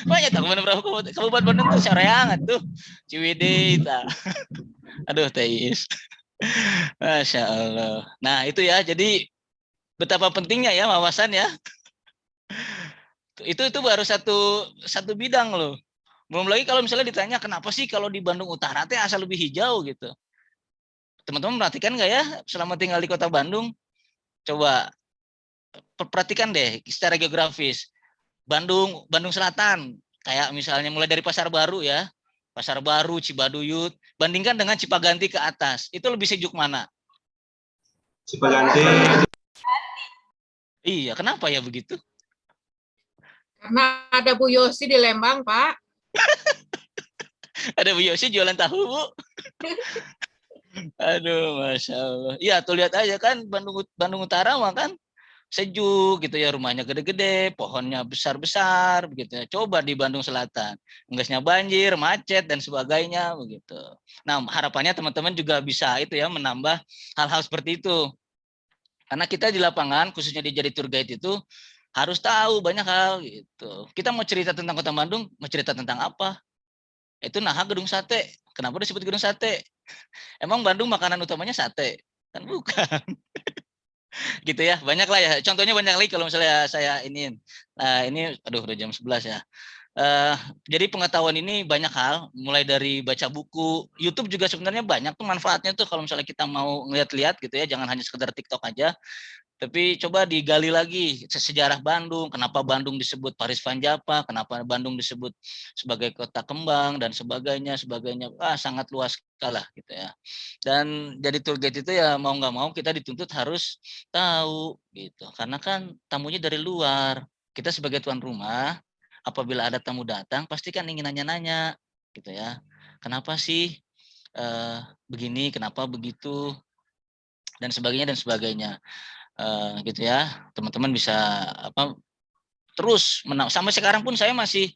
Banyak Tangkuban Perahu Kabupaten Bandung tuh soreangan tuh. Ciwidey, aduh, Teis. Masya Allah. Nah, itu ya. Jadi betapa pentingnya ya wawasan ya. Itu baru satu bidang loh. Belum lagi kalau misalnya ditanya kenapa sih kalau di Bandung Utara teh asal lebih hijau gitu. Teman-teman perhatikan nggak ya selama tinggal di kota Bandung? Coba perhatikan deh secara geografis. Bandung Selatan, kayak misalnya mulai dari Pasar Baru ya. Pasar Baru, Cibaduyut, bandingkan dengan Cipaganti ke atas. Itu lebih sejuk mana? Cipaganti. Iya, kenapa ya begitu? Karena ada Bu Yosi di Lembang, Pak. Ada Bu Yosi jualan tahu, Bu. Aduh, Masya Allah. Iya, tuh lihat aja kan Bandung Utara mah kan sejuk gitu ya, rumahnya gede-gede, pohonnya besar-besar begitu ya. Coba di Bandung Selatan, enggaknya banjir, macet dan sebagainya begitu. Nah, harapannya teman-teman juga bisa itu ya menambah hal-hal seperti itu. Karena kita di lapangan khususnya di jadi tour guide itu harus tahu banyak hal gitu. Kita mau cerita tentang Kota Bandung, mau cerita tentang apa? Itu Gedung Sate. Kenapa disebut Gedung Sate? Emang Bandung makanan utamanya sate? Kan bukan. Gitu ya, banyak lah ya. Contohnya banyak lagi kalau misalnya saya ini. Nah, ini aduh udah jam 11 ya. Jadi pengetahuan ini banyak hal, mulai dari baca buku, YouTube juga sebenarnya banyak tuh manfaatnya tuh kalau misalnya kita mau ngeliat-lihat gitu ya, jangan hanya sekedar TikTok aja. Tapi coba digali lagi sejarah Bandung, kenapa Bandung disebut Paris Van Java, kenapa Bandung disebut sebagai kota kembang dan sebagainya, sangat luas sekali gitu ya. Dan jadi tour guide itu ya mau nggak mau kita dituntut harus tahu gitu, karena kan tamunya dari luar. Kita sebagai tuan rumah, apabila ada tamu datang pasti kan ingin nanya-nanya gitu ya. Kenapa sih begini, kenapa begitu, dan sebagainya. Gitu ya, teman-teman bisa terus sampai sekarang pun saya masih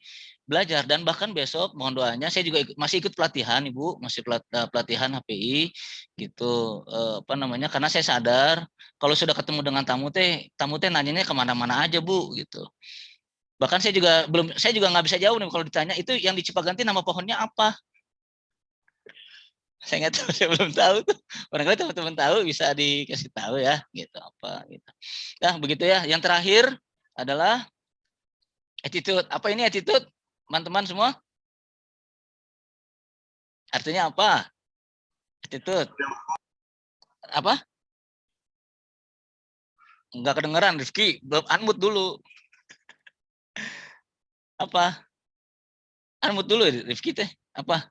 belajar, dan bahkan besok mohon doanya saya juga masih ikut pelatihan Ibu, masih pelatihan HPI gitu, karena saya sadar kalau sudah ketemu dengan tamu teh nanyanya kemana-mana aja Bu gitu. Bahkan saya juga nggak bisa jawab nih kalau ditanya itu yang di Cipaganti nama pohonnya apa. Saya nggak tahu, saya belum tahu tuh. Barangkali teman-teman tahu bisa dikasih tahu ya, gitu apa gitu. Nah, begitu ya. Yang terakhir adalah attitude. Apa ini attitude, teman-teman semua? Artinya apa? Attitude. Apa? Enggak kedengeran, Rifki. Belum unmute dulu. Apa? Unmute dulu, Rifki teh. Apa?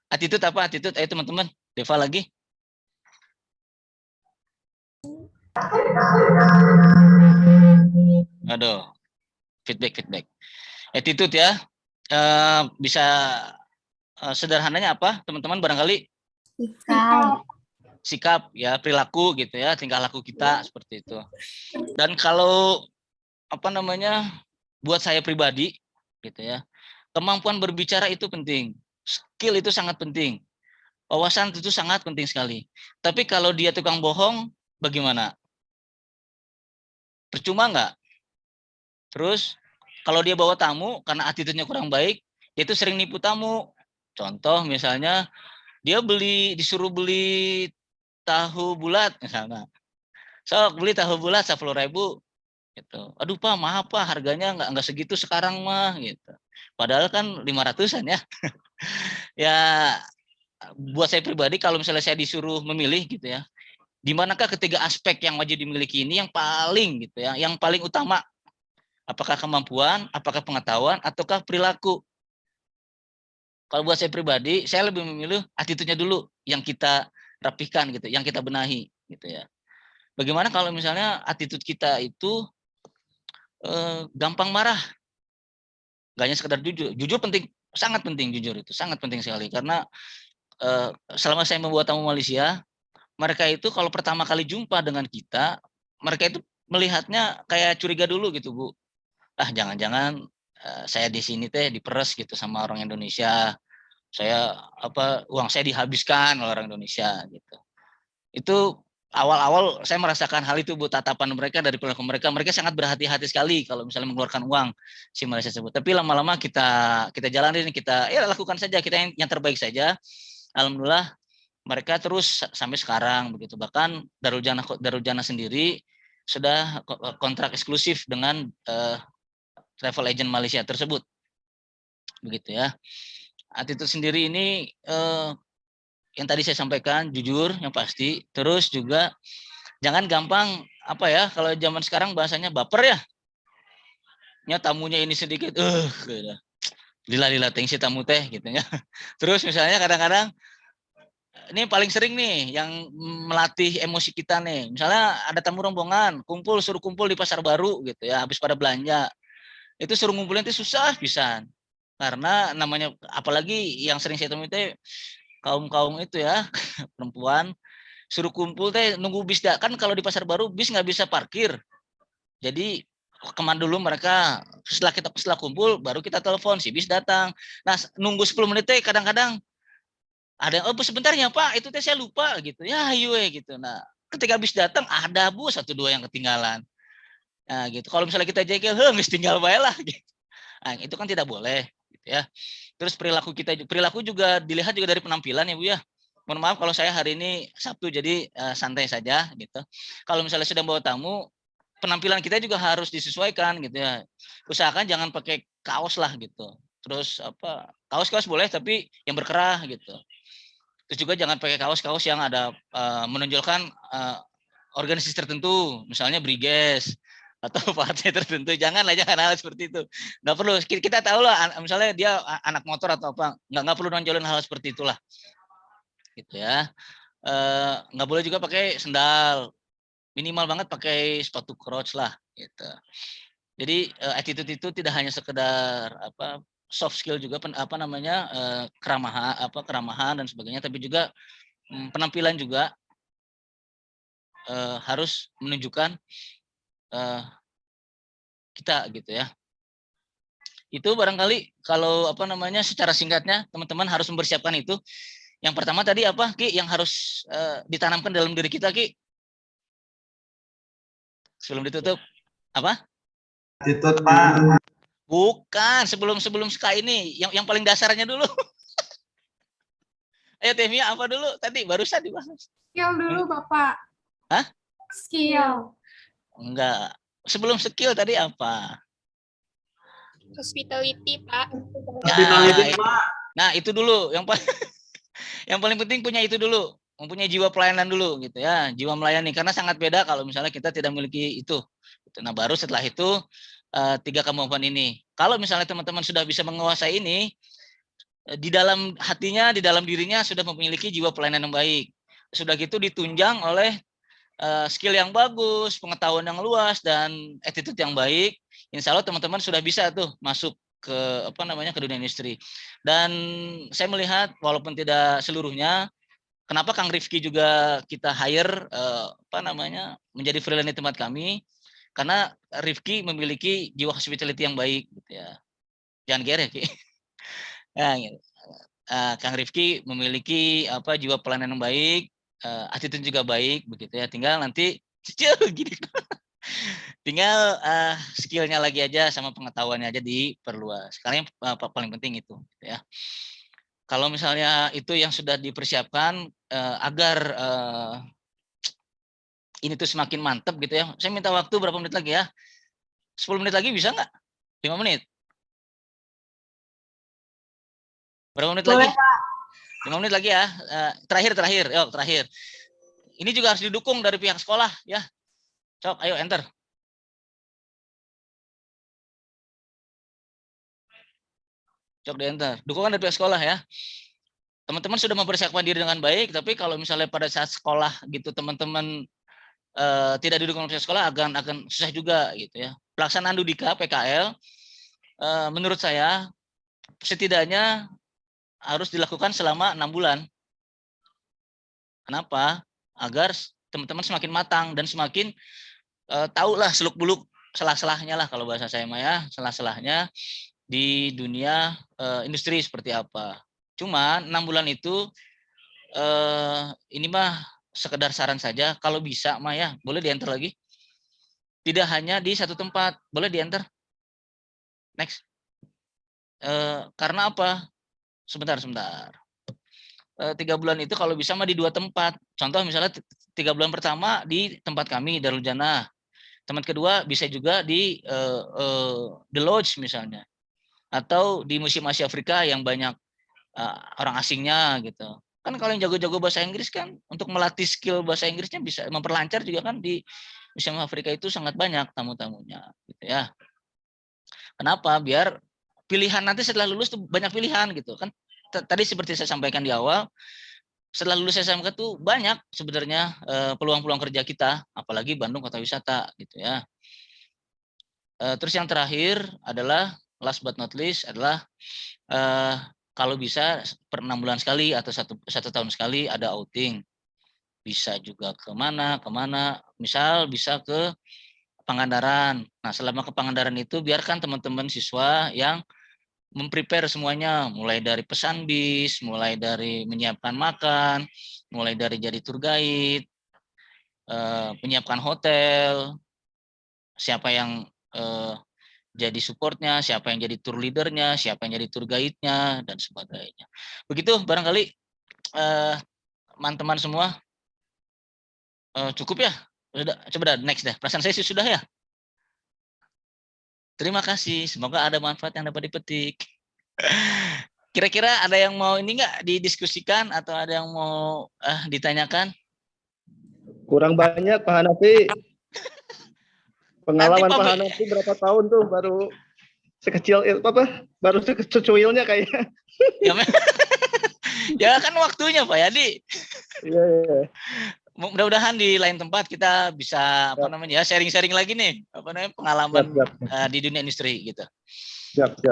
Attitude apa? Attitude. Ayo teman-teman. Deva lagi. Aduh. Feedback. Attitude ya. Bisa sederhananya apa? Teman-teman barangkali sikap ya, perilaku gitu ya, tingkah laku kita seperti itu. Dan kalau buat saya pribadi gitu ya, kemampuan berbicara itu penting, skill itu sangat penting, wawasan itu sangat penting sekali. Tapi kalau dia tukang bohong, bagaimana? Percuma nggak? Terus kalau dia bawa tamu karena attitude-nya kurang baik, dia itu sering nipu tamu. Contoh misalnya dia disuruh beli tahu bulat misalnya. Sok beli tahu bulat 10.000 gitu. Aduh Pak, maaf Pak, harganya nggak segitu sekarang mah gitu. Padahal kan 500-an ya. Ya buat saya pribadi kalau misalnya saya disuruh memilih gitu ya, di manakah ketiga aspek yang wajib dimiliki ini yang paling gitu ya, yang paling utama? Apakah kemampuan, apakah pengetahuan, ataukah perilaku? Kalau buat saya pribadi, saya lebih memilih attitude-nya dulu yang kita rapihkan gitu, yang kita benahi gitu ya. Bagaimana kalau misalnya attitude kita itu gampang marah, nggak hanya sekedar jujur penting, sangat penting, jujur itu sangat penting sekali, karena selama saya membuat tamu Malaysia, mereka itu kalau pertama kali jumpa dengan kita, mereka itu melihatnya kayak curiga dulu gitu Bu. Jangan-jangan saya di sini teh diperes gitu sama orang Indonesia, uang saya dihabiskan oleh orang Indonesia gitu. Itu awal-awal saya merasakan hal itu Bu, tatapan mereka, dari perilaku mereka sangat berhati-hati sekali kalau misalnya mengeluarkan uang si Malaysia tersebut. Tapi lama-lama kita jalanin, kita ya lakukan saja, kita yang terbaik saja. Alhamdulillah mereka terus sampai sekarang begitu. Bahkan Darul Jannah sendiri sudah kontrak eksklusif dengan travel agent Malaysia tersebut. Begitu ya. Attitude sendiri ini yang tadi saya sampaikan, jujur yang pasti, terus juga jangan gampang kalau zaman sekarang bahasanya baper ya tamunya ini sedikit gitu. Lila tengsi tamu teh gitu ya. Terus misalnya kadang-kadang ini paling sering nih yang melatih emosi kita nih, misalnya ada tamu rombongan suruh kumpul di pasar baru gitu ya, habis pada belanja, itu suruh ngumpulin itu susah pisan, karena namanya apalagi yang sering saya temui teh kaum itu ya perempuan, suruh kumpul teh nunggu bis kan kalau di pasar baru bis nggak bisa parkir, jadi kemana dulu mereka, setelah kumpul baru kita telepon si bis datang. Nah nunggu 10 menit teh kadang-kadang ada yang sebentar ya Pak, itu teh saya lupa gitu ya, ayo gitu. Nah ketika bis datang ada Bu 1-2 yang ketinggalan. Nah gitu, kalau misalnya kita jengkel nggak tinggal bae lah gitu. Nah itu kan tidak boleh gitu ya. Terus perilaku juga dilihat juga dari penampilan ya Bu ya. Mohon maaf kalau saya hari ini Sabtu jadi santai saja gitu. Kalau misalnya sedang bawa tamu, penampilan kita juga harus disesuaikan gitu ya. Usahakan jangan pakai kaos lah gitu. Terus kaos boleh tapi yang berkerah gitu. Terus juga jangan pakai kaos yang ada menonjolkan organisasi tertentu, misalnya Briges atau partai tertentu, jangan hal seperti itu. Nggak perlu. Kita tahu lah, misalnya dia anak motor atau apa, nggak perlu nonjolin hal seperti itulah, gitu ya. Nggak boleh juga pakai sendal, minimal banget pakai sepatu crotch lah, gitu. Jadi attitude itu tidak hanya sekedar soft skill juga, keramahan dan sebagainya, tapi juga penampilan juga harus menunjukkan kita, gitu ya. Itu barangkali kalau secara singkatnya teman-teman harus mempersiapkan itu. Yang pertama tadi apa, Ki, yang harus ditanamkan dalam diri kita, Ki? Sebelum ditutup, apa? Attitude, Pak. Bukan, sebelum ska ini, yang paling dasarnya dulu. Ayo Temia, apa dulu tadi barusan dibahas? Skill dulu, Bapak. Hah? Skill. Enggak. Sebelum skill tadi apa? Hospitality, Pak. Hospitality, Pak. Nah, itu dulu yang paling penting punya itu dulu, mempunyai jiwa pelayanan dulu, gitu ya, jiwa melayani, karena sangat beda kalau misalnya kita tidak memiliki itu. Nah, baru setelah itu 3 kemampuan ini. Kalau misalnya teman-teman sudah bisa menguasai ini, di dalam hatinya, di dalam dirinya sudah memiliki jiwa pelayanan yang baik. Sudah gitu ditunjang oleh skill yang bagus, pengetahuan yang luas, dan attitude yang baik. Insya Allah teman-teman sudah bisa tuh masuk ke ke dunia industri. Dan saya melihat walaupun tidak seluruhnya, kenapa Kang Rifki juga kita hire menjadi freelance di tempat kami, karena Rifki memiliki jiwa hospitality yang baik, gitu ya. Jangan gere, Ki. Ya, gitu. Kang Rifki memiliki jiwa pelayanan yang baik, attitude juga baik, begitu ya. Tinggal nanti gini. Tinggal skillnya lagi aja sama pengetahuannya aja diperluas. Sekarang yang paling penting itu, gitu ya. Kalau misalnya itu yang sudah dipersiapkan agar ini tuh semakin mantap, gitu ya. Saya minta waktu berapa menit lagi ya? 10 menit lagi bisa nggak? 5 menit? Berapa menit lagi? 5 menit lagi ya. Terakhir. Yuk, terakhir. Ini juga harus didukung dari pihak sekolah, ya. Sok, ayo enter. Cok di enter. Dukungan dari pihak sekolah, ya. Teman-teman sudah mempersiapkan diri dengan baik, tapi kalau misalnya pada saat sekolah gitu teman-teman tidak didukung oleh pihak sekolah, akan susah juga, gitu ya. Pelaksanaan Dudika PKL menurut saya setidaknya harus dilakukan selama 6 bulan. Kenapa? Agar teman-teman semakin matang dan semakin tahulah seluk-beluk selah-selahnya lah, kalau bahasa saya mah ya, selah-selahnya di dunia industri seperti apa. Cuma 6 bulan itu ini mah sekedar saran saja, kalau bisa mah ya boleh di enter lagi. Tidak hanya di satu tempat, boleh di enter. Next. Karena apa? Sebentar. 3 bulan itu kalau bisa mah di 2 tempat. Contoh misalnya 3 bulan pertama di tempat kami Darul Jannah. Tempat kedua bisa juga di The Lodge misalnya. Atau di Museum Asia Afrika yang banyak orang asingnya gitu. Kan kalau yang jago-jago bahasa Inggris kan untuk melatih skill bahasa Inggrisnya bisa memperlancar juga kan, di Museum Afrika itu sangat banyak tamu-tamunya, gitu ya. Kenapa? Biar pilihan nanti setelah lulus tuh banyak pilihan gitu kan. Tadi seperti saya sampaikan di awal, setelah lulus SMK tuh banyak sebenarnya peluang-peluang kerja kita, apalagi Bandung kota wisata, gitu ya. Terus yang terakhir adalah last but not least adalah kalau bisa per 6 bulan sekali atau satu tahun sekali ada outing. Bisa juga kemana, misal bisa ke Pangandaran. Nah, selama ke Pangandaran itu biarkan teman-teman siswa yang memprepare semuanya, mulai dari pesan bis, mulai dari menyiapkan makan, mulai dari jadi tour guide, menyiapkan hotel, siapa yang jadi supportnya, siapa yang jadi tour leadernya, siapa yang jadi tour guide-nya, dan sebagainya. Begitu barangkali teman-teman semua cukup ya. Coba next dah. Perasaan saya sih sudah ya. Terima kasih. Semoga ada manfaat yang dapat dipetik. Kira-kira ada yang mau ini nggak didiskusikan atau ada yang mau ditanyakan? Kurang banyak Pak Hanafi. Pengalaman Nanti, Pak Pak Hanafi berapa tahun tuh baru sekecil apa? Baru secuilnya kayaknya. Ya, ya kan waktunya Pak Yadi. Iya, iya. Mudah-mudahan di lain tempat kita bisa apa Siap. namanya ya sharing-sharing lagi nih apa namanya pengalaman Siap. di dunia industri gitu. Siap.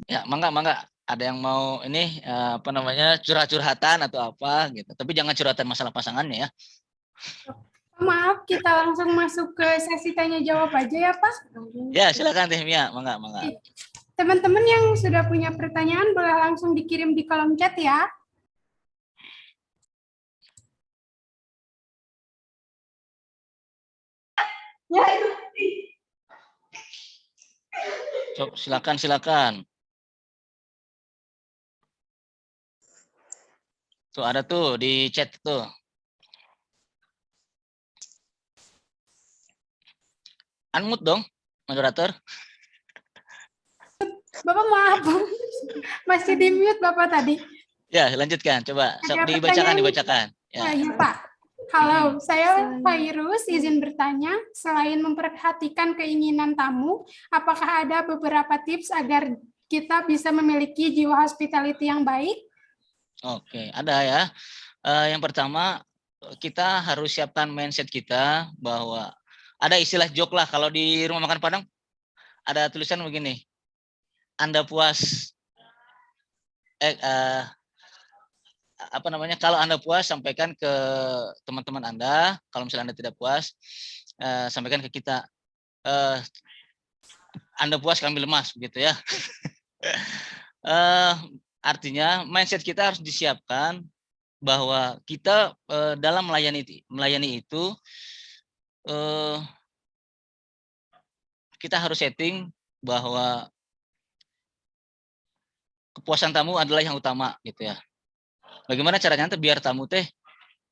Ya, mangga ada yang mau ini apa namanya curhat-curhatan atau apa gitu. Tapi jangan curhatan masalah pasangannya ya. Maaf, kita langsung masuk ke sesi tanya jawab aja ya, Pak. Ya, silakan Teh Mia, mangga. Teman-teman yang sudah punya pertanyaan boleh langsung dikirim di kolom chat ya. Ya itu. Cok, silakan. Tuh ada tuh di chat tuh. Unmute dong, moderator. Bapak maaf, masih di mute Bapak tadi. Ya, lanjutkan. Coba Ada dibacakan. Ya. Ya, Pak. Halo, saya Fairuz, izin bertanya, selain memperhatikan keinginan tamu, apakah ada beberapa tips agar kita bisa memiliki jiwa hospitality yang baik? Oke, ada ya. Yang pertama, kita harus siapkan mindset kita bahwa ada istilah joke lah kalau di rumah makan Padang ada tulisan begini. Anda puas apa namanya? Kalau Anda puas sampaikan ke teman-teman Anda, kalau misalnya Anda tidak puas sampaikan ke kita. Anda puas kami lemas begitu ya. Artinya mindset kita harus disiapkan bahwa kita dalam melayani itu kita harus setting bahwa kepuasan tamu adalah yang utama gitu ya. Bagaimana caranya biar tamu teh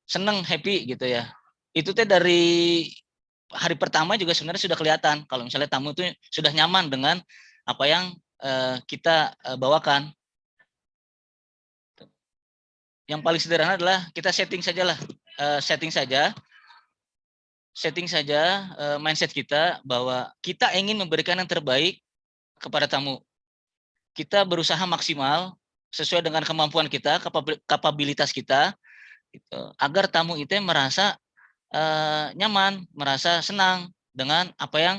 seneng, happy gitu ya. Itu teh dari hari pertama juga sebenarnya sudah kelihatan kalau misalnya tamu tuh sudah nyaman dengan apa yang kita bawakan. Yang paling sederhana adalah kita setting saja mindset kita bahwa kita ingin memberikan yang terbaik kepada tamu. Kita berusaha maksimal sesuai dengan kemampuan kita, kapabilitas kita, gitu, agar tamu itu merasa nyaman, merasa senang dengan apa yang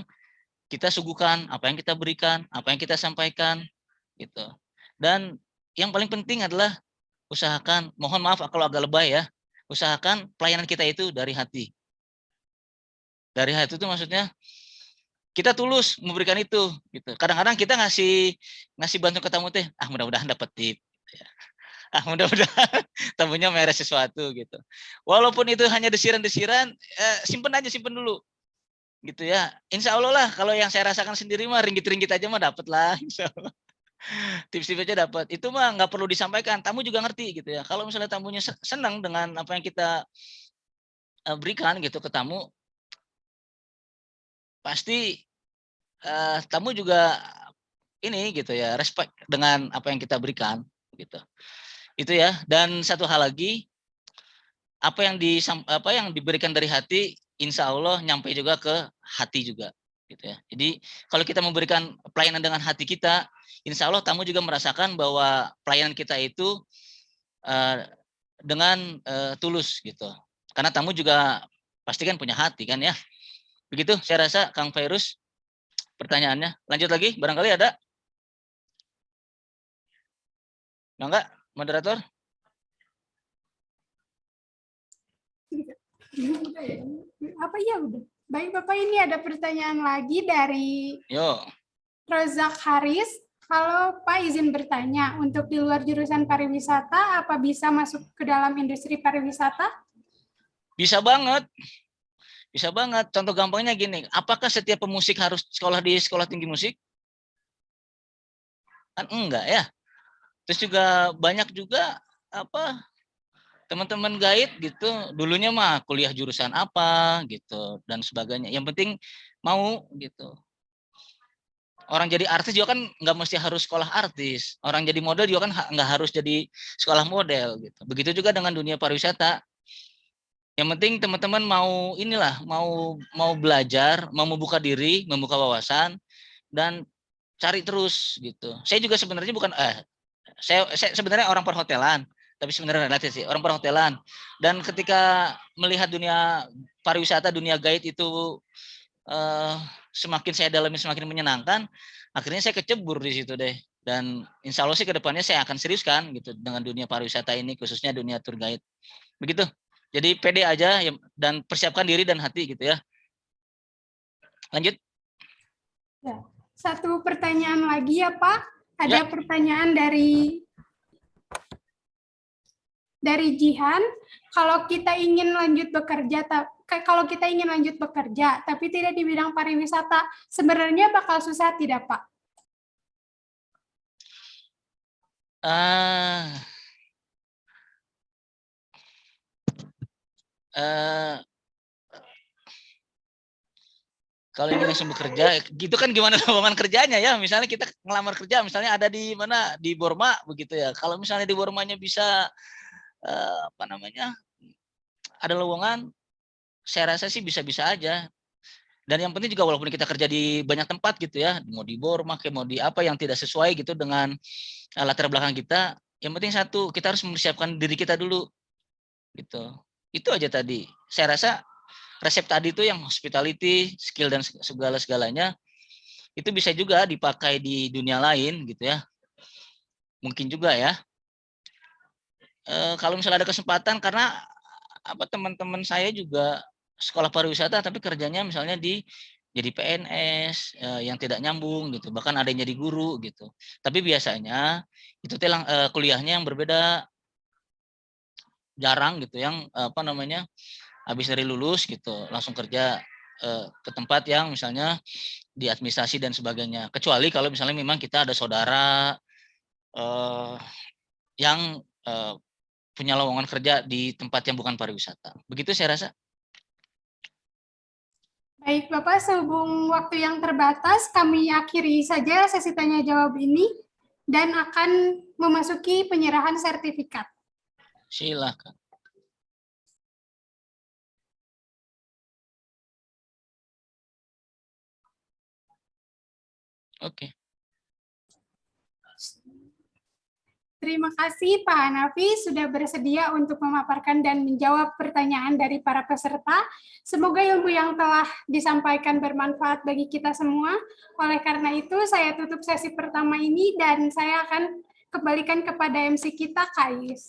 kita suguhkan, apa yang kita berikan, apa yang kita sampaikan, gitu. Dan yang paling penting adalah usahakan, mohon maaf kalau agak lebay ya, usahakan pelayanan kita itu dari hati. Dari hati itu maksudnya kita tulus memberikan itu gitu. Kadang-kadang kita ngasih bantu ke tamu teh, mudah-mudahan dapat tip. Mudah-mudahan tamunya merek sesuatu gitu. Walaupun itu hanya desiran-desiran, simpen dulu. Gitu ya. Insya Allah lah kalau yang saya rasakan sendiri mah ringgit-ringgit aja mah dapat lah, insya Allah. Tips-tips aja dapat. Itu mah nggak perlu disampaikan. Tamu juga ngerti gitu ya. Kalau misalnya tamunya senang dengan apa yang kita berikan gitu ke tamu, pasti tamu juga ini gitu ya, respect dengan apa yang kita berikan gitu. Itu ya. Dan satu hal lagi, apa yang diberikan dari hati, insya Allah nyampe juga ke hati juga gitu ya. Jadi kalau kita memberikan pelayanan dengan hati kita, insya Allah tamu juga merasakan bahwa pelayanan kita itu dengan tulus gitu. Karena tamu juga pasti kan punya hati kan ya. Begitu saya rasa Kang Fairuz pertanyaannya. Lanjut lagi, barangkali ada? Enggak, moderator? Apa ya udah. Baik Bapak, ini ada pertanyaan lagi dari Rozak Haris. Halo Pak, izin bertanya, untuk di luar jurusan pariwisata, apa bisa masuk ke dalam industri pariwisata? Bisa banget. Bisa banget. Contoh gampangnya gini, apakah setiap pemusik harus sekolah di sekolah tinggi musik? Kan enggak ya. Terus juga banyak juga apa teman-teman guide gitu, dulunya mah kuliah jurusan apa gitu dan sebagainya. Yang penting mau gitu. Orang jadi artis juga kan nggak mesti harus sekolah artis. Orang jadi model juga kan nggak harus jadi sekolah model gitu. Begitu juga dengan dunia pariwisata. Yang penting teman-teman mau inilah, mau belajar, mau membuka diri, membuka wawasan, dan cari terus gitu. Saya juga sebenarnya bukan saya sebenarnya orang perhotelan, tapi sebenarnya relatif sih orang perhotelan. Dan ketika melihat dunia pariwisata, dunia guide itu semakin saya dalami semakin menyenangkan, akhirnya saya kecebur di situ deh. Dan insya Allah sih kedepannya saya akan seriuskan gitu dengan dunia pariwisata ini, khususnya dunia tour guide. Begitu. Jadi pede aja dan persiapkan diri dan hati gitu ya. Lanjut. Ya. Satu pertanyaan lagi ya Pak. Ya. Ada pertanyaan dari Jihan. Kalau kita ingin lanjut bekerja, tapi tidak di bidang pariwisata, sebenarnya bakal susah tidak Pak? Kalau ingin langsung bekerja, gitu kan gimana lowongan kerjanya ya? Misalnya kita ngelamar kerja, misalnya ada di mana, di Borma begitu ya. Kalau misalnya di Bormanya bisa ada lowongan, saya rasa sih bisa-bisa aja. Dan yang penting juga walaupun kita kerja di banyak tempat gitu ya, mau di Borma, mau di apa yang tidak sesuai gitu dengan latar belakang kita, yang penting satu, kita harus mempersiapkan diri kita dulu. Gitu. Itu aja tadi. Saya rasa resep tadi itu yang hospitality, skill dan segala-segalanya itu bisa juga dipakai di dunia lain gitu ya. Mungkin juga ya. Kalau misalnya ada kesempatan, karena teman-teman saya juga sekolah pariwisata tapi kerjanya misalnya jadi PNS yang tidak nyambung gitu, bahkan ada yang jadi guru gitu. Tapi biasanya itu kuliahnya yang berbeda, jarang gitu yang habis dari lulus gitu langsung kerja ke tempat yang misalnya di administrasi dan sebagainya. Kecuali kalau misalnya memang kita ada saudara yang punya lowongan kerja di tempat yang bukan pariwisata. Begitu saya rasa. Baik Bapak, sehubung waktu yang terbatas, kami akhiri saja sesi tanya jawab ini dan akan memasuki penyerahan sertifikat. Silakan. Oke. Terima kasih Pak Hanafi sudah bersedia untuk memaparkan dan menjawab pertanyaan dari para peserta. Semoga ilmu yang telah disampaikan bermanfaat bagi kita semua. Oleh karena itu, saya tutup sesi pertama ini dan saya akan kembalikan kepada MC kita, Kak Is.